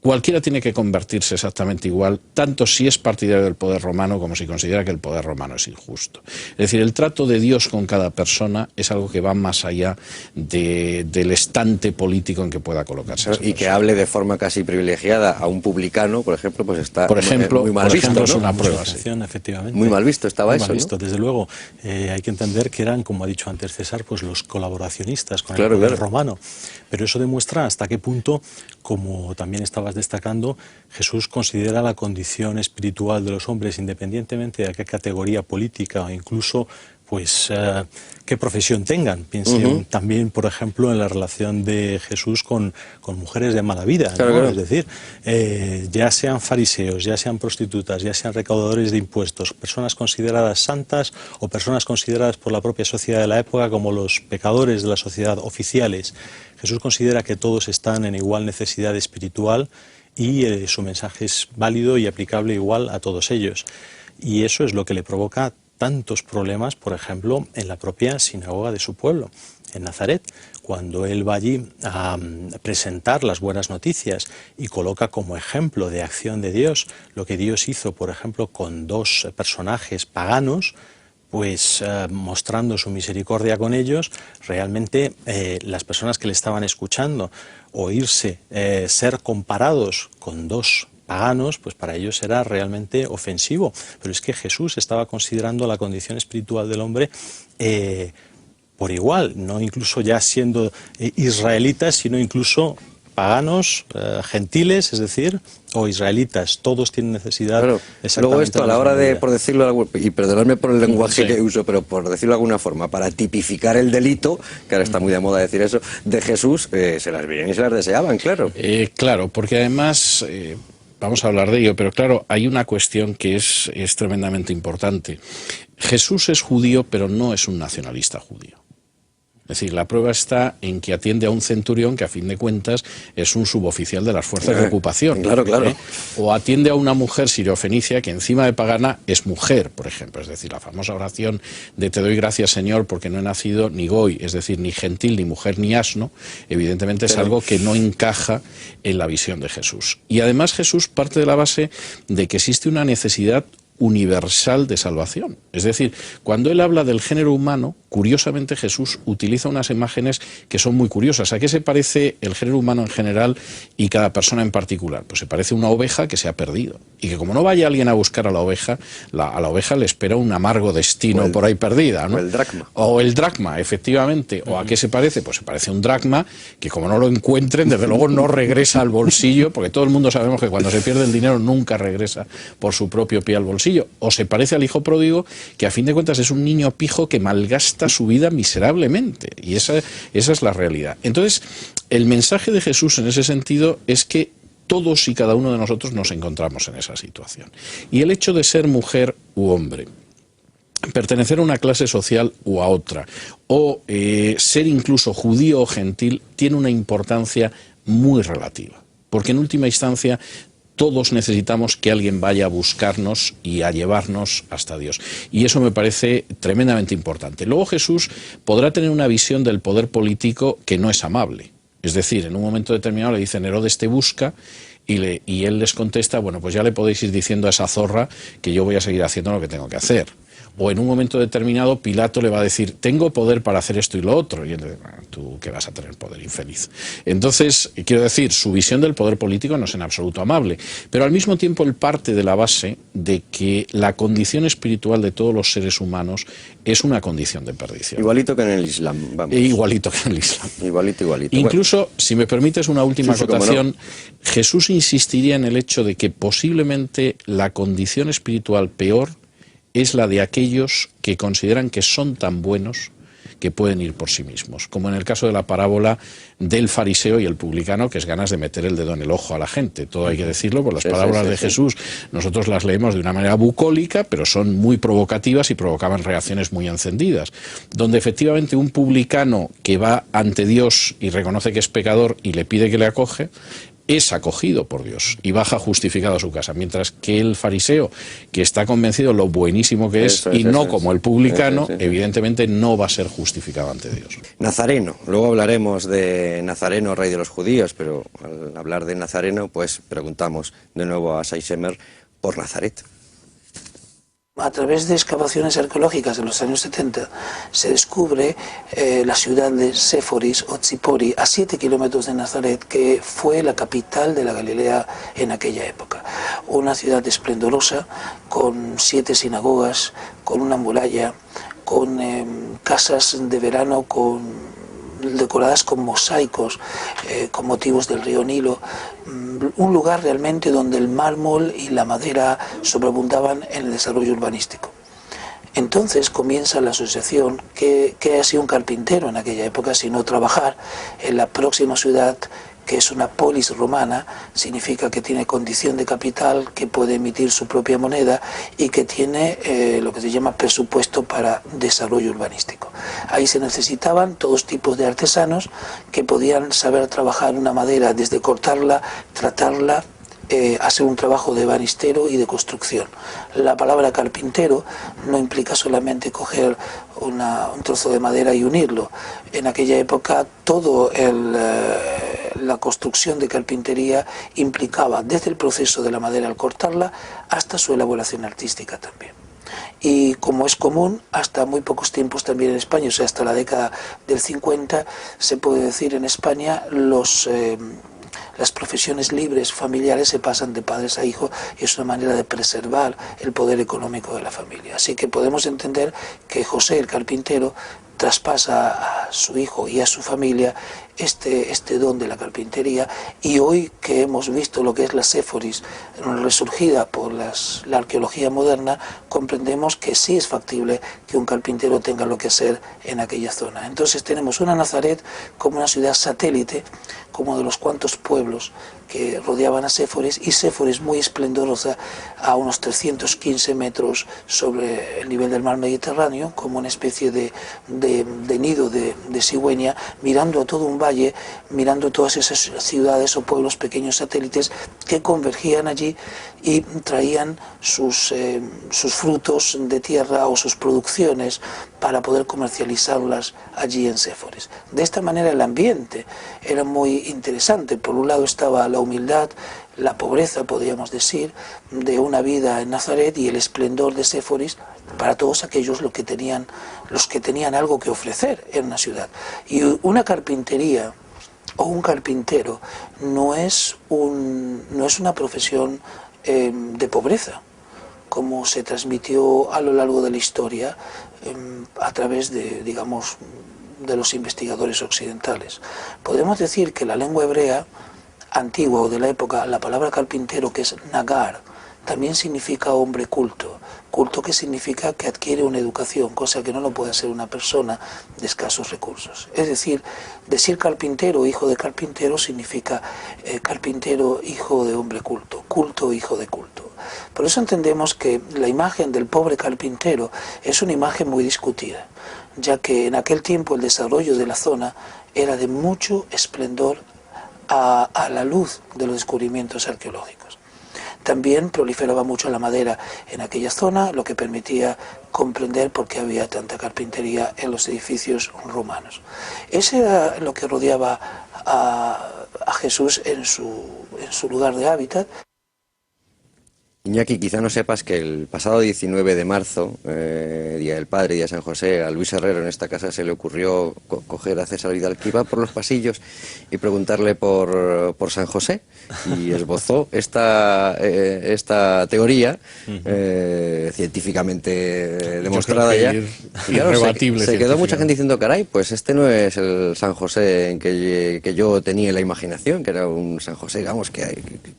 cualquiera tiene que convertirse exactamente igual, tanto si es partidario del poder romano como si considera que el poder romano es injusto. Es decir, el trato de Dios con cada persona es algo que va más allá del estante político en que pueda colocarse. Y que hable de forma casi privilegiada a un publicano, por ejemplo, pues está muy mal visto, ¿no? Es una prueba, sí. Efectivamente. Muy mal visto estaba eso, visto, ¿no? Desde luego. Hay que entender que eran, como ha dicho antes César, pues los colaboracionistas con el poder romano. Pero eso demuestra hasta qué punto, como también estabas destacando, Jesús considera la condición espiritual de los hombres, independientemente de qué categoría política o incluso pues qué profesión tengan. Piensen también, por ejemplo, en la relación de Jesús con mujeres de mala vida, ¿no? Es decir, ya sean fariseos, ya sean prostitutas, ya sean recaudadores de impuestos, personas consideradas santas o personas consideradas por la propia sociedad de la época como los pecadores de la sociedad oficiales. Jesús considera que todos están en igual necesidad espiritual y su mensaje es válido y aplicable igual a todos ellos. Y eso es lo que le provoca tantos problemas, por ejemplo, en la propia sinagoga de su pueblo, en Nazaret, cuando él va allí a presentar las buenas noticias y coloca como ejemplo de acción de Dios lo que Dios hizo, por ejemplo, con dos personajes paganos, pues mostrando su misericordia con ellos. Realmente las personas que le estaban escuchando oírse ser comparados con dos paganos, pues para ellos era realmente ofensivo. Pero es que Jesús estaba considerando la condición espiritual del hombre por igual, no incluso ya siendo israelitas, sino incluso paganos, gentiles, es decir, o israelitas, todos tienen necesidad. Claro. Luego esto, a la hora de, por decirlo, y perdonadme por el lenguaje que uso, pero por decirlo de alguna forma, para tipificar el delito, que ahora está muy de moda decir eso, de Jesús, se las veían y se las deseaban, claro. Claro, porque además, vamos a hablar de ello, pero claro, hay una cuestión que es tremendamente importante. Jesús es judío, pero no es un nacionalista judío. Es decir, la prueba está en que atiende a un centurión que, a fin de cuentas, es un suboficial de las fuerzas de ocupación. Claro, claro. O atiende a una mujer siriofenicia que, encima de pagana, es mujer, por ejemplo. Es decir, la famosa oración de te doy gracias, Señor, porque no he nacido ni goy, es decir, ni gentil, ni mujer, ni asno, evidentemente es algo que no encaja en la visión de Jesús. Y además Jesús parte de la base de que existe una necesidad universal de salvación. Es decir, cuando él habla del género humano, curiosamente Jesús utiliza unas imágenes que son muy curiosas. ¿A qué se parece el género humano en general y cada persona en particular? Pues se parece a una oveja que se ha perdido. Y que como no vaya alguien a buscar a la oveja le espera un amargo destino por ahí perdida, ¿no? O el dracma. O el dracma, efectivamente. ¿O a qué se parece? Pues se parece a un dracma que, como no lo encuentren, desde luego no regresa al bolsillo, porque todo el mundo sabemos que cuando se pierde el dinero nunca regresa por su propio pie al bolsillo. O se parece al hijo pródigo, que a fin de cuentas es un niño pijo que malgasta su vida miserablemente. Y esa es la realidad. Entonces, el mensaje de Jesús en ese sentido es que todos y cada uno de nosotros nos encontramos en esa situación. Y el hecho de ser mujer u hombre, pertenecer a una clase social u a otra, o ser incluso judío o gentil, tiene una importancia muy relativa. Porque en última instancia todos necesitamos que alguien vaya a buscarnos y a llevarnos hasta Dios. Y eso me parece tremendamente importante. Luego Jesús podrá tener una visión del poder político que no es amable. Es decir, en un momento determinado le dicen Herodes te busca y él les contesta, bueno, pues ya le podéis ir diciendo a esa zorra que yo voy a seguir haciendo lo que tengo que hacer. O en un momento determinado Pilato le va a decir, tengo poder para hacer esto y lo otro. Y él dice, tú que vas a tener poder, infeliz. Entonces, quiero decir, su visión del poder político no es en absoluto amable. Pero al mismo tiempo él parte de la base de que la condición espiritual de todos los seres humanos es una condición de perdición. Igualito que en el Islam, vamos. Igualito que en el Islam. Igualito. Incluso, bueno, si me permites una última acotación, no. Jesús insistiría en el hecho de que posiblemente la condición espiritual peor es la de aquellos que consideran que son tan buenos que pueden ir por sí mismos, como en el caso de la parábola del fariseo y el publicano, que es ganas de meter el dedo en el ojo a la gente. Todo hay que decirlo, por las parábolas de Jesús nosotros las leemos de una manera bucólica, pero son muy provocativas y provocaban reacciones muy encendidas, donde efectivamente un publicano que va ante Dios y reconoce que es pecador y le pide que le acoge, es acogido por Dios y baja justificado a su casa, mientras que el fariseo, que está convencido lo buenísimo que es, y no como el publicano, evidentemente no va a ser justificado ante Dios. Nazareno, luego hablaremos de Nazareno, rey de los judíos, pero al hablar de Nazareno, pues preguntamos de nuevo a Seixemer por Nazaret. A través de excavaciones arqueológicas de los años 70 se descubre la ciudad de Séforis o Tzipori, a 7 kilómetros de Nazaret, que fue la capital de la Galilea en aquella época. Una ciudad esplendorosa, con 7 sinagogas, con una muralla, con casas de verano decoradas con mosaicos, con motivos del río Nilo, un lugar realmente donde el mármol y la madera sobreabundaban en el desarrollo urbanístico. Entonces comienza la asociación que ha sido un carpintero en aquella época, sino trabajar en la próxima ciudad, que es una polis romana, significa que tiene condición de capital, que puede emitir su propia moneda y que tiene lo que se llama presupuesto para desarrollo urbanístico. Ahí se necesitaban todos tipos de artesanos que podían saber trabajar una madera, desde cortarla, tratarla, hacer un trabajo de ebanistero y de construcción. La palabra carpintero no implica solamente coger un trozo de madera y unirlo. En aquella época todo la construcción de carpintería implicaba desde el proceso de la madera al cortarla hasta su elaboración artística también. Y como es común, hasta muy pocos tiempos también en España, o sea, hasta la década del 50, se puede decir en España, las profesiones libres familiares se pasan de padres a hijos y es una manera de preservar el poder económico de la familia. Así que podemos entender que José, el carpintero, traspasa a su hijo y a su familia este don de la carpintería, y hoy que hemos visto lo que es la Séforis resurgida por la arqueología moderna, comprendemos que sí es factible que un carpintero tenga lo que hacer en aquella zona. Entonces tenemos una Nazaret como una ciudad satélite, como de los cuantos pueblos que rodeaban a Séforis, y Séforis muy esplendorosa a unos 315 metros sobre el nivel del mar Mediterráneo, como una especie de nido de cigüeña, mirando a todo un valle, mirando todas esas ciudades o pueblos pequeños satélites que convergían allí y traían sus frutos de tierra o sus producciones para poder comercializarlas allí en Séforis. De esta manera el ambiente era muy interesante. Por un lado estaba la humildad, la pobreza, podríamos decir, de una vida en Nazaret, y el esplendor de Séforis para todos aquellos los que tenían algo que ofrecer en una ciudad. Y una carpintería o un carpintero no es una profesión de pobreza, como se transmitió a lo largo de la historia a través de, digamos, de los investigadores occidentales. Podemos decir que la lengua hebrea antigua o de la época, la palabra carpintero, que es nagar, también significa hombre culto. Culto, que significa que adquiere una educación, cosa que no lo puede hacer una persona de escasos recursos. Es decir carpintero, hijo de carpintero, significa carpintero, hijo de hombre culto, culto, hijo de culto. Por eso entendemos que la imagen del pobre carpintero es una imagen muy discutida, ya que en aquel tiempo el desarrollo de la zona era de mucho esplendor a la luz de los descubrimientos arqueológicos. También proliferaba mucho la madera en aquella zona, lo que permitía comprender por qué había tanta carpintería en los edificios romanos. Ese era lo que rodeaba a Jesús en su lugar de hábitat. Iñaki, quizá no sepas que el pasado 19 de marzo, Día del Padre, Día de San José, a Luis Herrero en esta casa se le ocurrió coger a César Vidal, que iba por los pasillos, y preguntarle por San José, y esbozó esta teoría científicamente demostrada ya. Y claro, se quedó mucha gente diciendo, caray, pues este no es el San José en que yo tenía en la imaginación, que era un San José, digamos,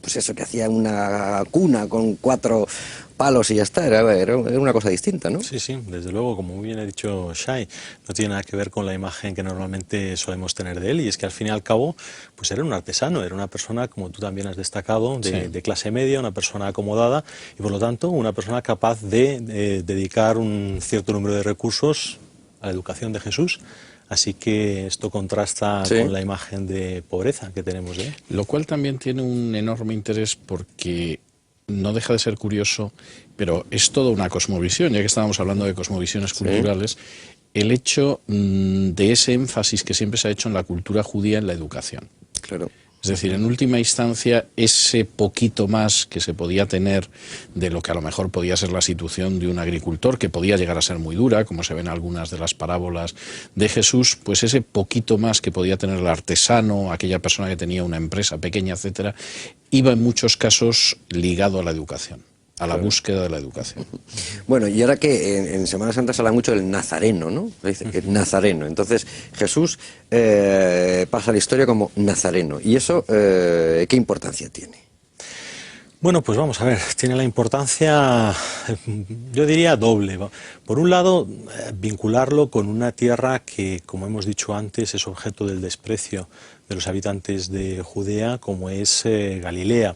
pues eso, que hacía una cuna con 4 palos y ya está, era una cosa distinta, ¿no? Sí, sí, desde luego, como muy bien ha dicho Shai, no tiene nada que ver con la imagen que normalmente solemos tener de él, y es que al fin y al cabo, pues era un artesano, era una persona, como tú también has destacado, de clase media, una persona acomodada, y por lo tanto una persona capaz de dedicar un cierto número de recursos a la educación de Jesús. Así que esto contrasta con la imagen de pobreza que tenemos de él. Lo cual también tiene un enorme interés porque no deja de ser curioso, pero es toda una cosmovisión, ya que estábamos hablando de cosmovisiones culturales, el hecho de ese énfasis que siempre se ha hecho en la cultura judía en la educación. Claro. Es decir, en última instancia, ese poquito más que se podía tener de lo que a lo mejor podía ser la situación de un agricultor, que podía llegar a ser muy dura, como se ven en algunas de las parábolas de Jesús, pues ese poquito más que podía tener el artesano, aquella persona que tenía una empresa pequeña, etcétera, iba en muchos casos ligado a la educación, a la búsqueda de la educación. Bueno, y ahora que en Semana Santa se habla mucho del nazareno, ¿no? Dice que nazareno. Entonces, Jesús pasa a la historia como nazareno. ¿Y eso qué importancia tiene? Bueno, pues vamos a ver, tiene la importancia, yo diría doble. Por un lado, vincularlo con una tierra que, como hemos dicho antes, es objeto del desprecio de los habitantes de Judea, como es Galilea,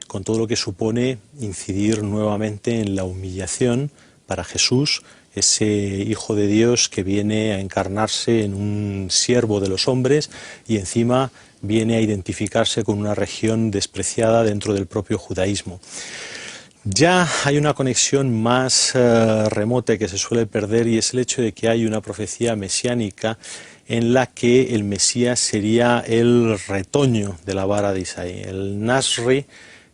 con todo lo que supone incidir nuevamente en la humillación para Jesús, ese Hijo de Dios que viene a encarnarse en un siervo de los hombres y encima viene a identificarse con una región despreciada dentro del propio judaísmo. Ya hay una conexión más remota que se suele perder, y es el hecho de que hay una profecía mesiánica en la que el Mesías sería el retoño de la vara de Isaí, el Nasri,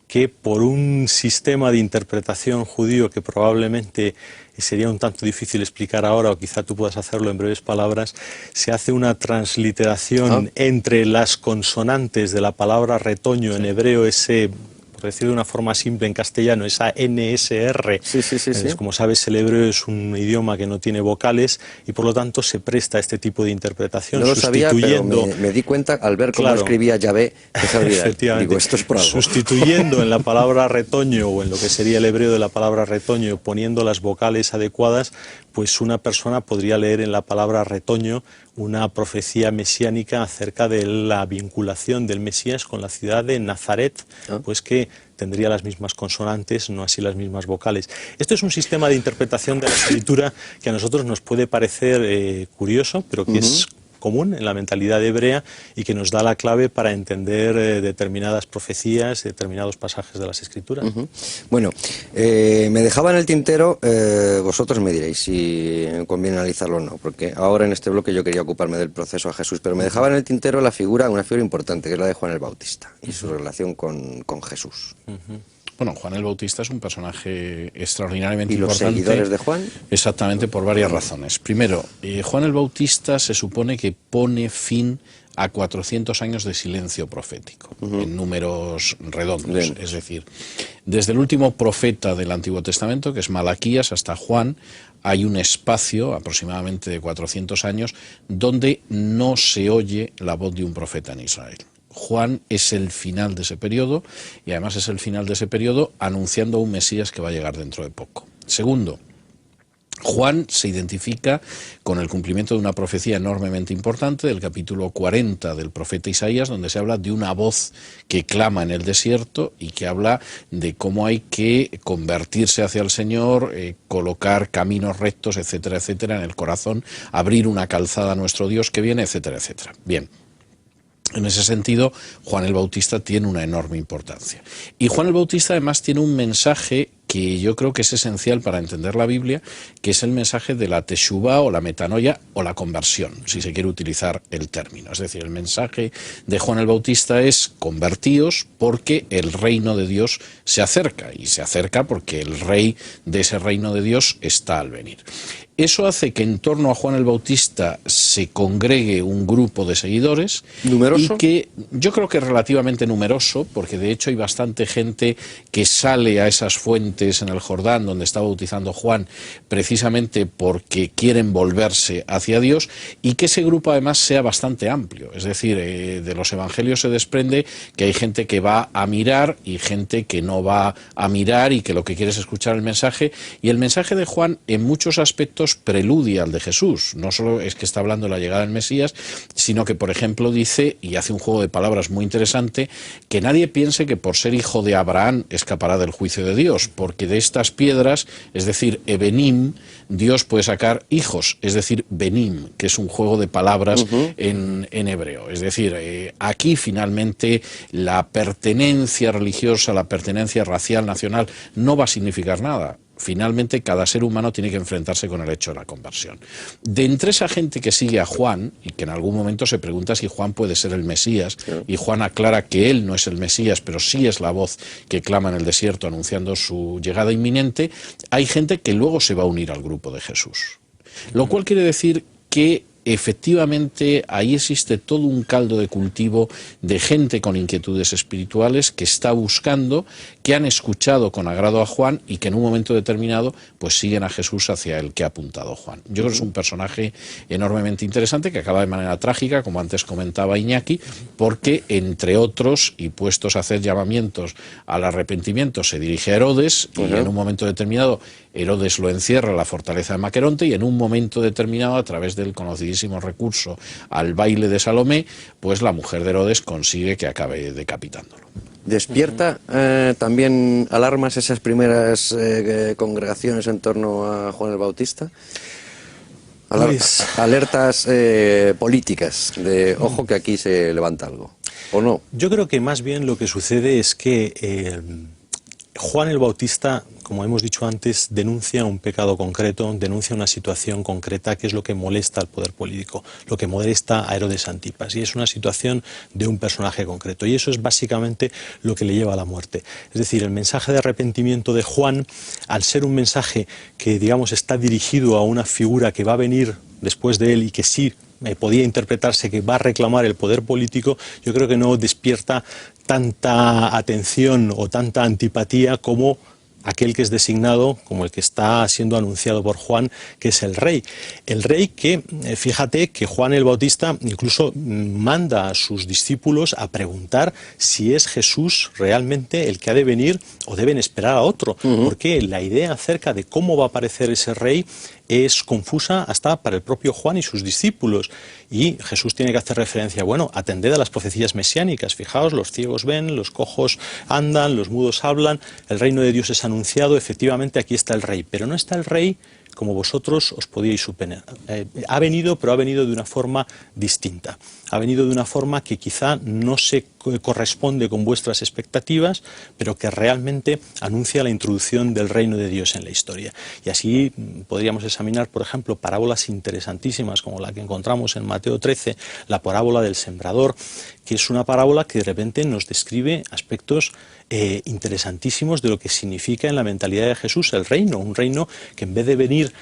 que por un sistema de interpretación judío que probablemente sería un tanto difícil explicar ahora, o quizá tú puedas hacerlo en breves palabras, se hace una transliteración entre las consonantes de la palabra retoño en hebreo, ese, por decirlo de una forma simple en castellano, esa NSR. Como sabes, el hebreo es un idioma que no tiene vocales y por lo tanto se presta a este tipo de interpretación. No lo sabía, pero me di cuenta al ver cómo escribía Yahvé, digo, esto es por algo. Sustituyendo en la palabra retoño, o en lo que sería el hebreo de la palabra retoño, poniendo las vocales adecuadas, pues una persona podría leer en la palabra retoño una profecía mesiánica acerca de la vinculación del Mesías con la ciudad de Nazaret, pues que tendría las mismas consonantes, no así las mismas vocales. Esto es un sistema de interpretación de la escritura que a nosotros nos puede parecer curioso, pero que es común en la mentalidad hebrea y que nos da la clave para entender determinadas profecías, determinados pasajes de las Escrituras. Bueno, me dejaba en el tintero, vosotros me diréis si conviene analizarlo o no, porque ahora en este bloque yo quería ocuparme del proceso a Jesús, pero me dejaba en el tintero una figura importante, que es la de Juan el Bautista y su relación con Jesús. Bueno, Juan el Bautista es un personaje extraordinariamente importante. ¿Y los seguidores de Juan? Exactamente, por varias razones. Primero, Juan el Bautista se supone que pone fin a 400 años de silencio profético, en números redondos. Es decir, desde el último profeta del Antiguo Testamento, que es Malaquías, hasta Juan, hay un espacio aproximadamente de 400 años donde no se oye la voz de un profeta en Israel. Juan es el final de ese periodo, y además es el final de ese periodo anunciando a un Mesías que va a llegar dentro de poco. Segundo, Juan se identifica con el cumplimiento de una profecía enormemente importante del capítulo 40 del profeta Isaías, donde se habla de una voz que clama en el desierto y que habla de cómo hay que convertirse hacia el Señor, colocar caminos rectos, etcétera, etcétera, en el corazón, abrir una calzada a nuestro Dios que viene, etcétera, etcétera. Bien. En ese sentido, Juan el Bautista tiene una enorme importancia. Y Juan el Bautista además tiene un mensaje que yo creo que es esencial para entender la Biblia, que es el mensaje de la teshuvá o la metanoia o la conversión, si se quiere utilizar el término. Es decir, el mensaje de Juan el Bautista es: convertíos porque el reino de Dios se acerca, y se acerca porque el rey de ese reino de Dios está al venir. Eso hace que en torno a Juan el Bautista se congregue un grupo de seguidores. ¿Numeroso? Y que yo creo que es relativamente numeroso, porque de hecho hay bastante gente que sale a esas fuentes en el Jordán donde está bautizando Juan, precisamente porque quieren volverse hacia Dios, y que ese grupo además sea bastante amplio. Es decir, de los evangelios se desprende que hay gente que va a mirar y gente que no va a mirar y que lo que quiere es escuchar el mensaje. Y el mensaje de Juan en muchos aspectos preludia al de Jesús. No solo es que está hablando de la llegada del Mesías, sino que, por ejemplo, dice, y hace un juego de palabras muy interesante, que nadie piense que por ser hijo de Abraham escapará del juicio de Dios, porque de estas piedras, es decir, Ebenim, Dios puede sacar hijos, es decir, Benim, que es un juego de palabras en hebreo. Es decir, aquí finalmente la pertenencia religiosa, la pertenencia racial, nacional, no va a significar nada. Finalmente, cada ser humano tiene que enfrentarse con el hecho de la conversión. De entre esa gente que sigue a Juan, y que en algún momento se pregunta si Juan puede ser el Mesías, y Juan aclara que él no es el Mesías, pero sí es la voz que clama en el desierto anunciando su llegada inminente, hay gente que luego se va a unir al grupo de Jesús. Lo cual quiere decir que efectivamente ahí existe todo un caldo de cultivo de gente con inquietudes espirituales que está buscando, que han escuchado con agrado a Juan y que en un momento determinado pues siguen a Jesús hacia el que ha apuntado Juan. Yo creo que es un personaje enormemente interesante que acaba de manera trágica, como antes comentaba Iñaki, porque entre otros, y puestos a hacer llamamientos al arrepentimiento, se dirige a Herodes y en un momento determinado Herodes lo encierra en la fortaleza de Maqueronte, y en un momento determinado, a través del conocidísimo recurso al baile de Salomé, pues la mujer de Herodes consigue que acabe decapitándolo. ¿Despierta también alarmas esas primeras congregaciones en torno a Juan el Bautista? Alertas políticas, de ojo que aquí se levanta algo, ¿o no? Yo creo que más bien lo que sucede es que Juan el Bautista, como hemos dicho antes, denuncia un pecado concreto, denuncia una situación concreta, que es lo que molesta al poder político, lo que molesta a Herodes Antipas, y es una situación de un personaje concreto, y eso es básicamente lo que le lleva a la muerte. Es decir, el mensaje de arrepentimiento de Juan, al ser un mensaje que, digamos, está dirigido a una figura que va a venir después de él y que sí podía interpretarse que va a reclamar el poder político, yo creo que no despierta tanta atención o tanta antipatía como aquel que es designado, como el que está siendo anunciado por Juan, que es el rey. El rey que, fíjate que Juan el Bautista incluso manda a sus discípulos a preguntar si es Jesús realmente el que ha de venir o deben esperar a otro, porque la idea acerca de cómo va a aparecer ese rey es confusa hasta para el propio Juan y sus discípulos. Y Jesús tiene que hacer referencia, bueno, atended a las profecías mesiánicas, fijaos, los ciegos ven, los cojos andan, los mudos hablan, el reino de Dios es anunciado, efectivamente aquí está el rey, pero no está el rey como vosotros os podíais suponer. Ha venido, pero ha venido de una forma distinta. Ha venido de una forma que quizá no se corresponde con vuestras expectativas, pero que realmente anuncia la introducción del reino de Dios en la historia. Y así podríamos examinar, por ejemplo, parábolas interesantísimas como la que encontramos en Mateo 13, la parábola del sembrador, que es una parábola que de repente nos describe aspectos interesantísimos de lo que significa en la mentalidad de Jesús el reino, un reino que en vez de venir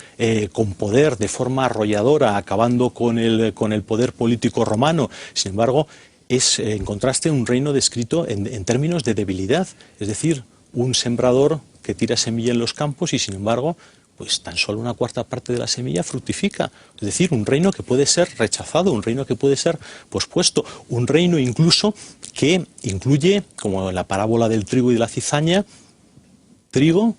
con poder de forma arrolladora, acabando con el poder político romano, sin embargo, es en contraste un reino descrito en términos de debilidad, es decir, un sembrador que tira semilla en los campos y sin embargo, pues tan solo una cuarta parte de la semilla fructifica. Es decir, un reino que puede ser rechazado, un reino que puede ser pospuesto, un reino incluso que incluye, como en la parábola del trigo y de la cizaña, trigo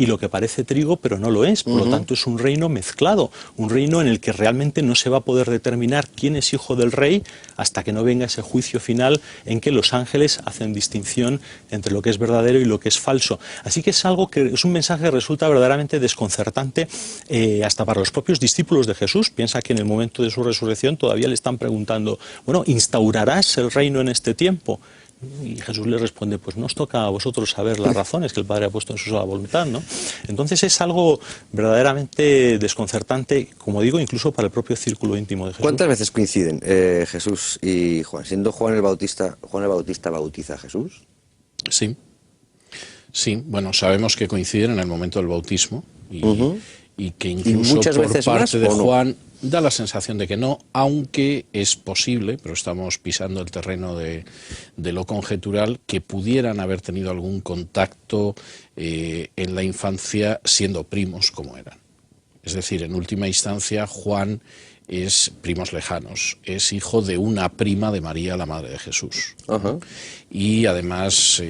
y lo que parece trigo, pero no lo es. Por lo tanto, es un reino mezclado, un reino en el que realmente no se va a poder determinar quién es hijo del rey hasta que no venga ese juicio final en que los ángeles hacen distinción entre lo que es verdadero y lo que es falso. Así que es algo que es un mensaje que resulta verdaderamente desconcertante hasta para los propios discípulos de Jesús. Piensa que en el momento de su resurrección todavía le están preguntando, bueno, ¿instaurarás el reino en este tiempo? Y Jesús le responde, pues no os toca a vosotros saber las razones que el Padre ha puesto en su sola voluntad, ¿no? Entonces es algo verdaderamente desconcertante, como digo, incluso para el propio círculo íntimo de Jesús. ¿Cuántas veces coinciden Jesús y Juan? Siendo Juan el Bautista bautiza a Jesús. Sí. Sí, bueno, sabemos que coinciden en el momento del bautismo y que incluso muchas por veces parte más, de ¿o no? Juan da la sensación de que no, aunque es posible, pero estamos pisando el terreno de lo conjetural, que pudieran haber tenido algún contacto en la infancia siendo primos como eran. Es decir, en última instancia, Juan es primos lejanos, es hijo de una prima de María, la madre de Jesús. Y además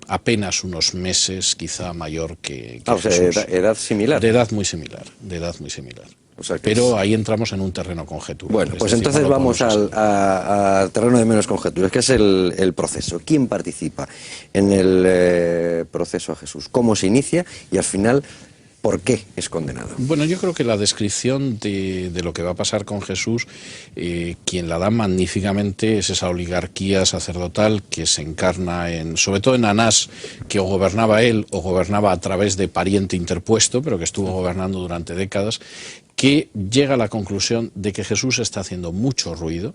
apenas unos meses quizá mayor que o sea, Jesús. edad similar. De edad muy similar, de edad muy similar. O sea, pero ahí entramos en un terreno conjetural. Bueno, pues entonces vamos al terreno de menos conjeturas, que es el proceso. ¿Quién participa en el proceso a Jesús? ¿Cómo se inicia? Y al final, ¿por qué es condenado? Bueno, yo creo que la descripción de lo que va a pasar con Jesús, quien la da magníficamente es esa oligarquía sacerdotal que se encarna sobre todo en Anás, que o gobernaba él o gobernaba a través de pariente interpuesto, pero que estuvo gobernando durante décadas, que llega a la conclusión de que Jesús está haciendo mucho ruido.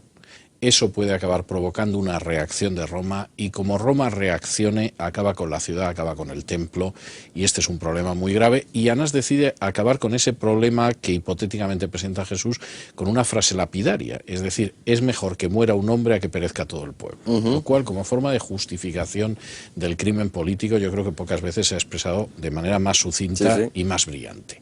Eso puede acabar provocando una reacción de Roma, y como Roma reaccione, acaba con la ciudad, acaba con el templo, y este es un problema muy grave. Y Anás decide acabar con ese problema que hipotéticamente presenta Jesús con una frase lapidaria, es decir, es mejor que muera un hombre a que perezca todo el pueblo. Lo cual, como forma de justificación del crimen político, yo creo que pocas veces se ha expresado de manera más sucinta y más brillante.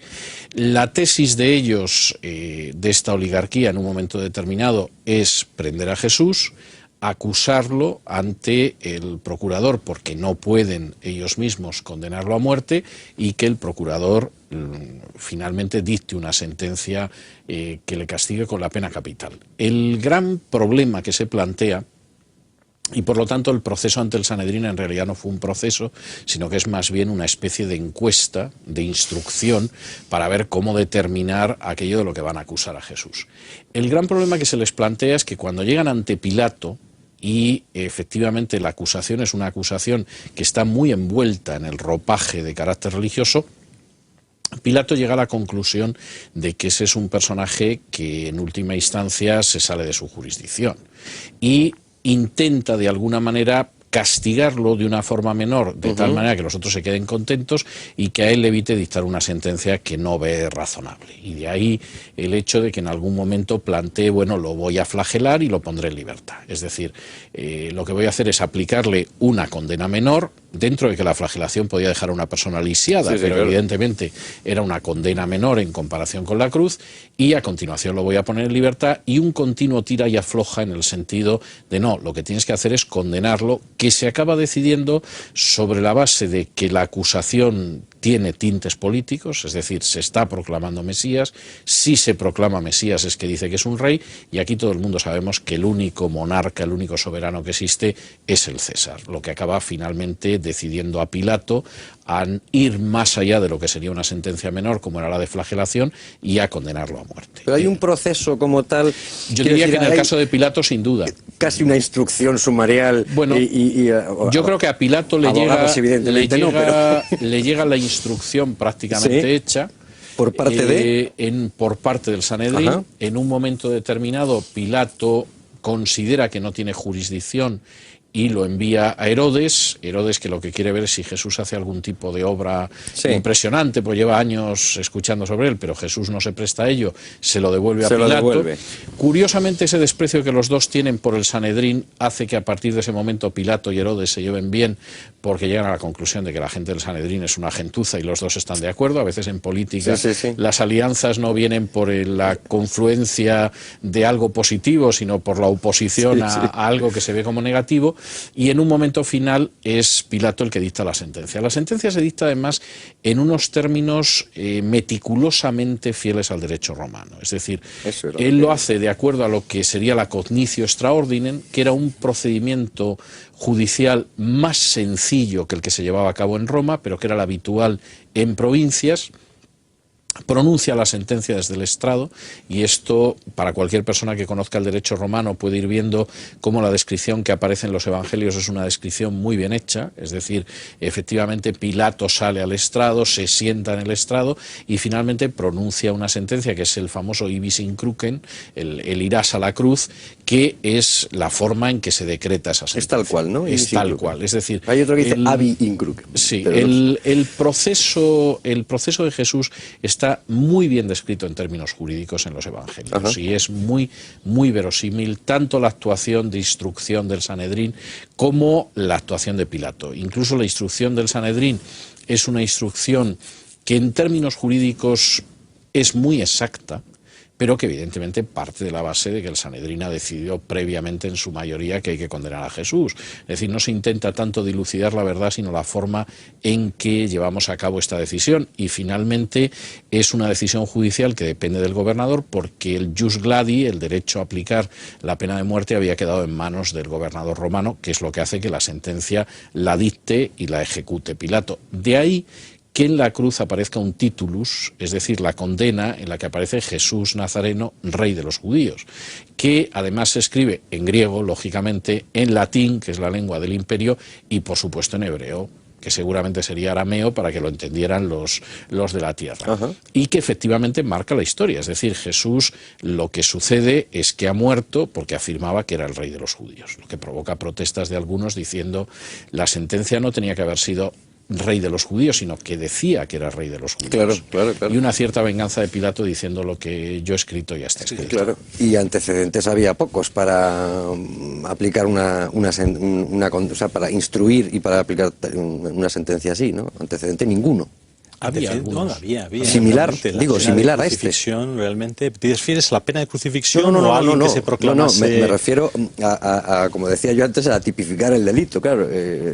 La tesis de ellos, de esta oligarquía en un momento determinado, es prender a Jesús, acusarlo ante el procurador porque no pueden ellos mismos condenarlo a muerte, y que el procurador finalmente dicte una sentencia que le castigue con la pena capital. El gran problema que se plantea, y por lo tanto el proceso ante el Sanedrín en realidad no fue un proceso, sino que es más bien una especie de encuesta, de instrucción, para ver cómo determinar aquello de lo que van a acusar a Jesús. El gran problema que se les plantea es que cuando llegan ante Pilato, y efectivamente la acusación es una acusación que está muy envuelta en el ropaje de carácter religioso, Pilato llega a la conclusión de que ese es un personaje que en última instancia se sale de su jurisdicción, y intenta de alguna manera castigarlo de una forma menor, de tal manera que los otros se queden contentos y que a él le evite dictar una sentencia que no ve razonable. Y de ahí el hecho de que en algún momento plantee, bueno, lo voy a flagelar y lo pondré en libertad. Es decir, lo que voy a hacer es aplicarle una condena menor, dentro de que la flagelación podía dejar a una persona lisiada, pero claro, evidentemente era una condena menor en comparación con la cruz, y a continuación lo voy a poner en libertad, y un continuo tira y afloja en el sentido de no, lo que tienes que hacer es condenarlo, que se acaba decidiendo sobre la base de que la acusación tiene tintes políticos, es decir, se está proclamando Mesías. Si se proclama Mesías es que dice que es un rey, y aquí todo el mundo sabemos que el único monarca, el único soberano que existe es el César, lo que acaba finalmente decidiendo a Pilato a ir más allá de lo que sería una sentencia menor, como era la de flagelación, y a condenarlo a muerte. Pero hay un proceso como tal. Yo diría que en el caso de Pilato, sin duda. Casi una instrucción sumarial. Bueno, yo creo que a Pilato le llega la instrucción prácticamente hecha. ¿Por parte por parte del Sanedrín. En un momento determinado, Pilato considera que no tiene jurisdicción y lo envía a Herodes. Herodes, que lo que quiere ver es si Jesús hace algún tipo de obra impresionante, pues lleva años escuchando sobre él, pero Jesús no se presta a ello, se lo devuelve a Pilato. Curiosamente, ese desprecio que los dos tienen por el Sanedrín hace que a partir de ese momento Pilato y Herodes se lleven bien, porque llegan a la conclusión de que la gente del Sanedrín es una gentuza y los dos están de acuerdo. A veces en política las alianzas no vienen por la confluencia de algo positivo, sino por la oposición a algo que se ve como negativo. y en un momento final es Pilato el que dicta la sentencia. La sentencia se dicta además en unos términos meticulosamente fieles al derecho romano, es decir, él lo hace de acuerdo a lo que sería la cognitio extra ordinem, que era un procedimiento judicial más sencillo que el que se llevaba a cabo en Roma, pero que era el habitual en provincias. Pronuncia la sentencia desde el estrado, y esto para cualquier persona que conozca el derecho romano puede ir viendo cómo la descripción que aparece en los evangelios es una descripción muy bien hecha, es decir, efectivamente Pilato sale al estrado, se sienta en el estrado y finalmente pronuncia una sentencia que es el famoso ibis in crucem, el irás a la cruz, que es la forma en que se decreta esa sentencia. Es tal cual, ¿no? Es tal cual, es decir... Hay otro que dice abi in crucem. Sí, el proceso de Jesús está muy bien descrito en términos jurídicos en los evangelios. Ajá. Y es muy verosímil tanto la actuación de instrucción del Sanedrín como la actuación de Pilato. Incluso la instrucción del Sanedrín es una instrucción que en términos jurídicos es muy exacta, pero que evidentemente parte de la base de que el Sanedrín ha decidido previamente en su mayoría que hay que condenar a Jesús. Es decir, no se intenta tanto dilucidar la verdad, sino la forma en que llevamos a cabo esta decisión. Y finalmente es una decisión judicial que depende del gobernador, porque el jus gladi, el derecho a aplicar la pena de muerte, había quedado en manos del gobernador romano, que es lo que hace que la sentencia la dicte y la ejecute Pilato. De ahí que en la cruz aparezca un titulus, es decir, la condena en la que aparece Jesús Nazareno, rey de los judíos, que además se escribe en griego, lógicamente, en latín, que es la lengua del imperio, y por supuesto en hebreo, que seguramente sería arameo para que lo entendieran los de la tierra. Ajá. Y que efectivamente marca la historia, es decir, Jesús, lo que sucede es que ha muerto porque afirmaba que era el rey de los judíos, lo que provoca protestas de algunos diciendo la sentencia no tenía que haber sido rey de los judíos, sino que decía que era rey de los judíos. Claro. Y una cierta venganza de Pilato diciendo lo que yo he escrito ya está escrito. Claro. Y antecedentes había pocos para aplicar o sea, para instruir y para aplicar una sentencia así, ¿no? Antecedente ninguno. Había similar, similar a este. Realmente, ¿te refieres a la pena de crucifixión o a alguien que se proclamase? No, me refiero a, como decía yo antes, a tipificar el delito, claro.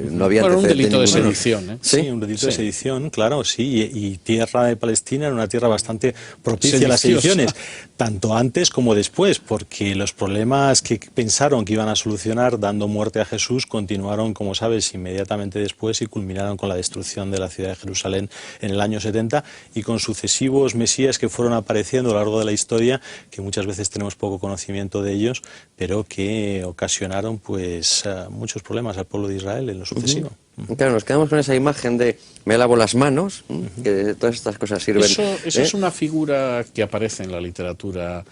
No había un delito de sedición, ¿eh? Sí, un delito de sedición, claro, sí. Y tierra de Palestina era una tierra bastante propicia a las sediciones, tanto antes como después, porque los problemas que pensaron que iban a solucionar dando muerte a Jesús continuaron, como sabes, inmediatamente después y culminaron con la destrucción de la ciudad de Jerusalén en el año 70 y con sucesivos mesías que fueron apareciendo a lo largo de la historia, que muchas veces tenemos poco conocimiento de ellos, pero que ocasionaron pues muchos problemas al pueblo de Israel en lo sucesivo. Claro, nos quedamos con esa imagen de me lavo las manos, que todas estas cosas sirven. Eso es una figura que aparece en la literatura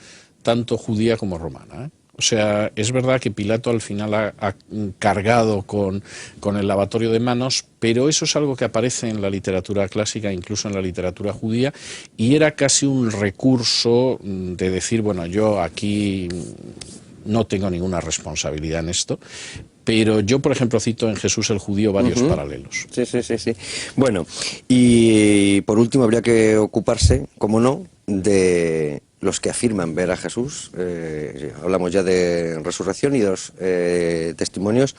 tanto judía como romana, ¿eh? O sea, es verdad que Pilato al final ha cargado con el lavatorio de manos, pero eso es algo que aparece en la literatura clásica, incluso en la literatura judía, y era casi un recurso de decir, bueno, yo aquí no tengo ninguna responsabilidad en esto, pero yo, por ejemplo, cito en Jesús el Judío varios paralelos. Sí. Bueno, y por último habría que ocuparse, como no, de los que afirman ver a Jesús. Hablamos ya de resurrección y de los testimonios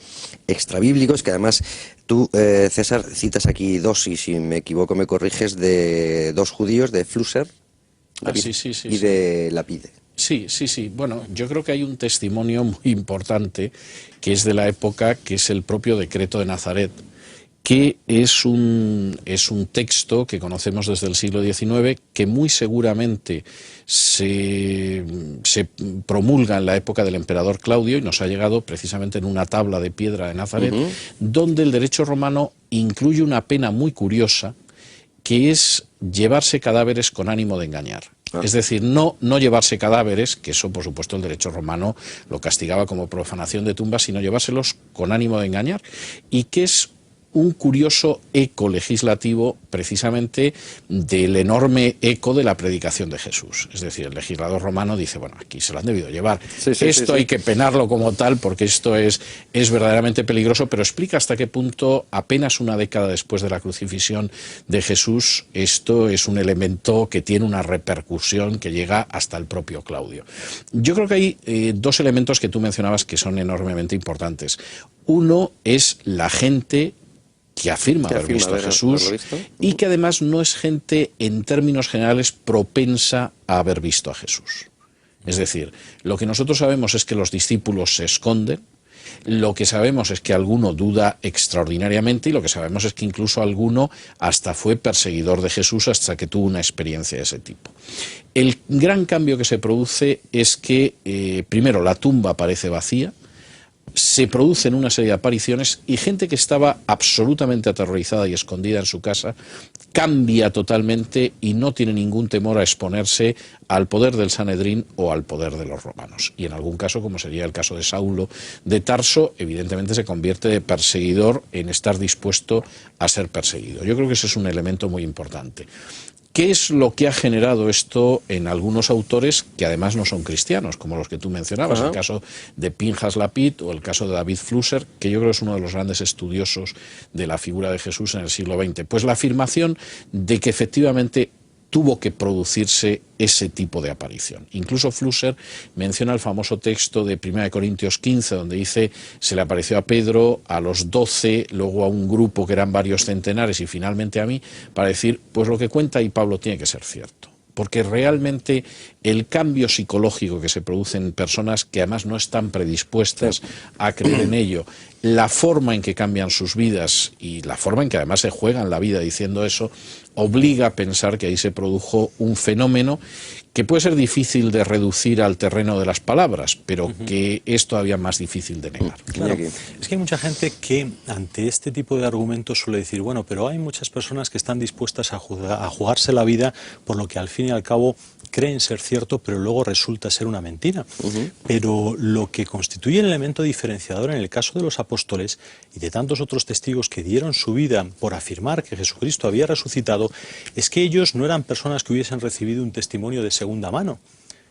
extrabíblicos, que además tú, César, citas aquí dos, y si me equivoco me corriges, de dos judíos, de Flusser y de Lapide. Sí. Bueno, yo creo que hay un testimonio muy importante que es de la época, que es el propio decreto de Nazaret, que es un texto que conocemos desde el siglo XIX, que muy seguramente se promulga en la época del emperador Claudio y nos ha llegado precisamente en una tabla de piedra de Nazaret, donde el derecho romano incluye una pena muy curiosa, que es llevarse cadáveres con ánimo de engañar. Es decir, no llevarse cadáveres, que eso por supuesto el derecho romano lo castigaba como profanación de tumbas, sino llevárselos con ánimo de engañar, y que es un curioso eco legislativo precisamente del enorme eco de la predicación de Jesús. Es decir, el legislador romano dice, bueno, aquí se lo han debido llevar. Esto hay que penarlo como tal porque esto es verdaderamente peligroso, pero explica hasta qué punto, apenas una década después de la crucifixión de Jesús, esto es un elemento que tiene una repercusión que llega hasta el propio Claudio. Yo creo que hay dos elementos que tú mencionabas que son enormemente importantes. Uno es la gente que afirma haber visto a Jesús y que además no es gente en términos generales propensa a haber visto a Jesús. Es decir, lo que nosotros sabemos es que los discípulos se esconden, lo que sabemos es que alguno duda extraordinariamente y lo que sabemos es que incluso alguno hasta fue perseguidor de Jesús hasta que tuvo una experiencia de ese tipo. El gran cambio que se produce es que, primero, la tumba parece vacía, se producen una serie de apariciones y gente que estaba absolutamente aterrorizada y escondida en su casa cambia totalmente y no tiene ningún temor a exponerse al poder del Sanedrín o al poder de los romanos. Y en algún caso, como sería el caso de Saulo de Tarso, evidentemente se convierte de perseguidor en estar dispuesto a ser perseguido. Yo creo que ese es un elemento muy importante. ¿Qué es lo que ha generado esto en algunos autores que además no son cristianos, como los que tú mencionabas, el caso de Pinchas Lapid o el caso de David Flusser, que yo creo que es uno de los grandes estudiosos de la figura de Jesús en el siglo XX? Pues la afirmación de que efectivamente tuvo que producirse ese tipo de aparición. Incluso Flusser menciona el famoso texto de 1 Corintios 15, donde dice, se le apareció a Pedro, a los 12, luego a un grupo que eran varios centenares y finalmente a mí, para decir, pues lo que cuenta ahí Pablo tiene que ser cierto. Porque realmente el cambio psicológico que se produce en personas que además no están predispuestas a creer en ello, la forma en que cambian sus vidas y la forma en que además se juegan la vida diciendo eso, obliga a pensar que ahí se produjo un fenómeno que puede ser difícil de reducir al terreno de las palabras, pero que es todavía más difícil de negar. Claro. Es que hay mucha gente que ante este tipo de argumentos suele decir, bueno, pero hay muchas personas que están dispuestas a jugarse la vida por lo que al fin y al cabo creen ser cierto, pero luego resulta ser una mentira. Pero lo que constituye el elemento diferenciador en el caso de los apóstoles y de tantos otros testigos que dieron su vida por afirmar que Jesucristo había resucitado, es que ellos no eran personas que hubiesen recibido un testimonio de segunda mano,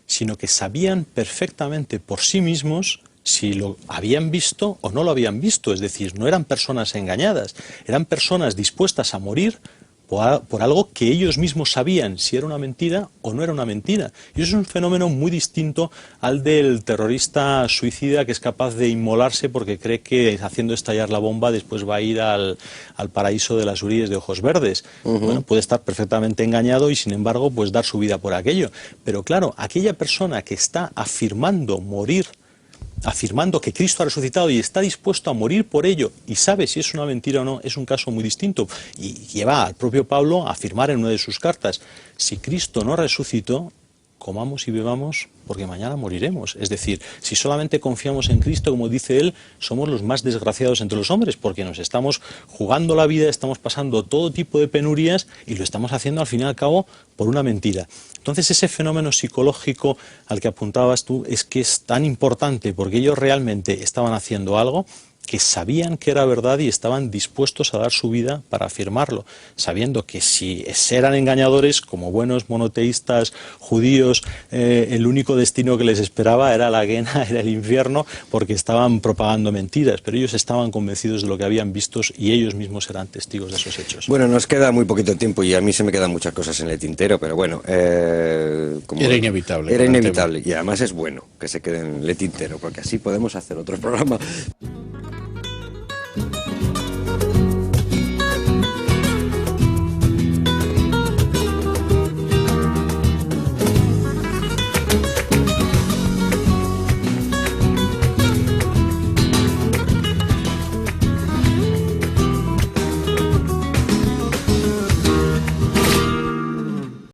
sino que sabían perfectamente por sí mismos si lo habían visto o no lo habían visto. Es decir, no eran personas engañadas, eran personas dispuestas a morir por algo que ellos mismos sabían si era una mentira o no era una mentira. Y eso es un fenómeno muy distinto al del terrorista suicida que es capaz de inmolarse porque cree que haciendo estallar la bomba después va a ir al paraíso de las huríes de ojos verdes. Bueno, puede estar perfectamente engañado y sin embargo pues dar su vida por aquello. Pero claro, aquella persona que está afirmando morir, afirmando que Cristo ha resucitado y está dispuesto a morir por ello y sabe si es una mentira o no, es un caso muy distinto. Y lleva al propio Pablo a afirmar en una de sus cartas, si Cristo no resucitó, comamos y bebamos porque mañana moriremos. Es decir, si solamente confiamos en Cristo, como dice él, somos los más desgraciados entre los hombres porque nos estamos jugando la vida, estamos pasando todo tipo de penurias y lo estamos haciendo al fin y al cabo por una mentira. Entonces ese fenómeno psicológico al que apuntabas tú es que es tan importante porque ellos realmente estaban haciendo algo que sabían que era verdad y estaban dispuestos a dar su vida para afirmarlo, sabiendo que si eran engañadores, como buenos monoteístas judíos, el único destino que les esperaba era la Guena, era el infierno, porque estaban propagando mentiras, pero ellos estaban convencidos de lo que habían visto y ellos mismos eran testigos de esos hechos. Bueno, nos queda muy poquito tiempo y a mí se me quedan muchas cosas en el tintero, pero bueno... era inevitable. Era inevitable y además es bueno que se quede en el tintero, porque así podemos hacer otro programa.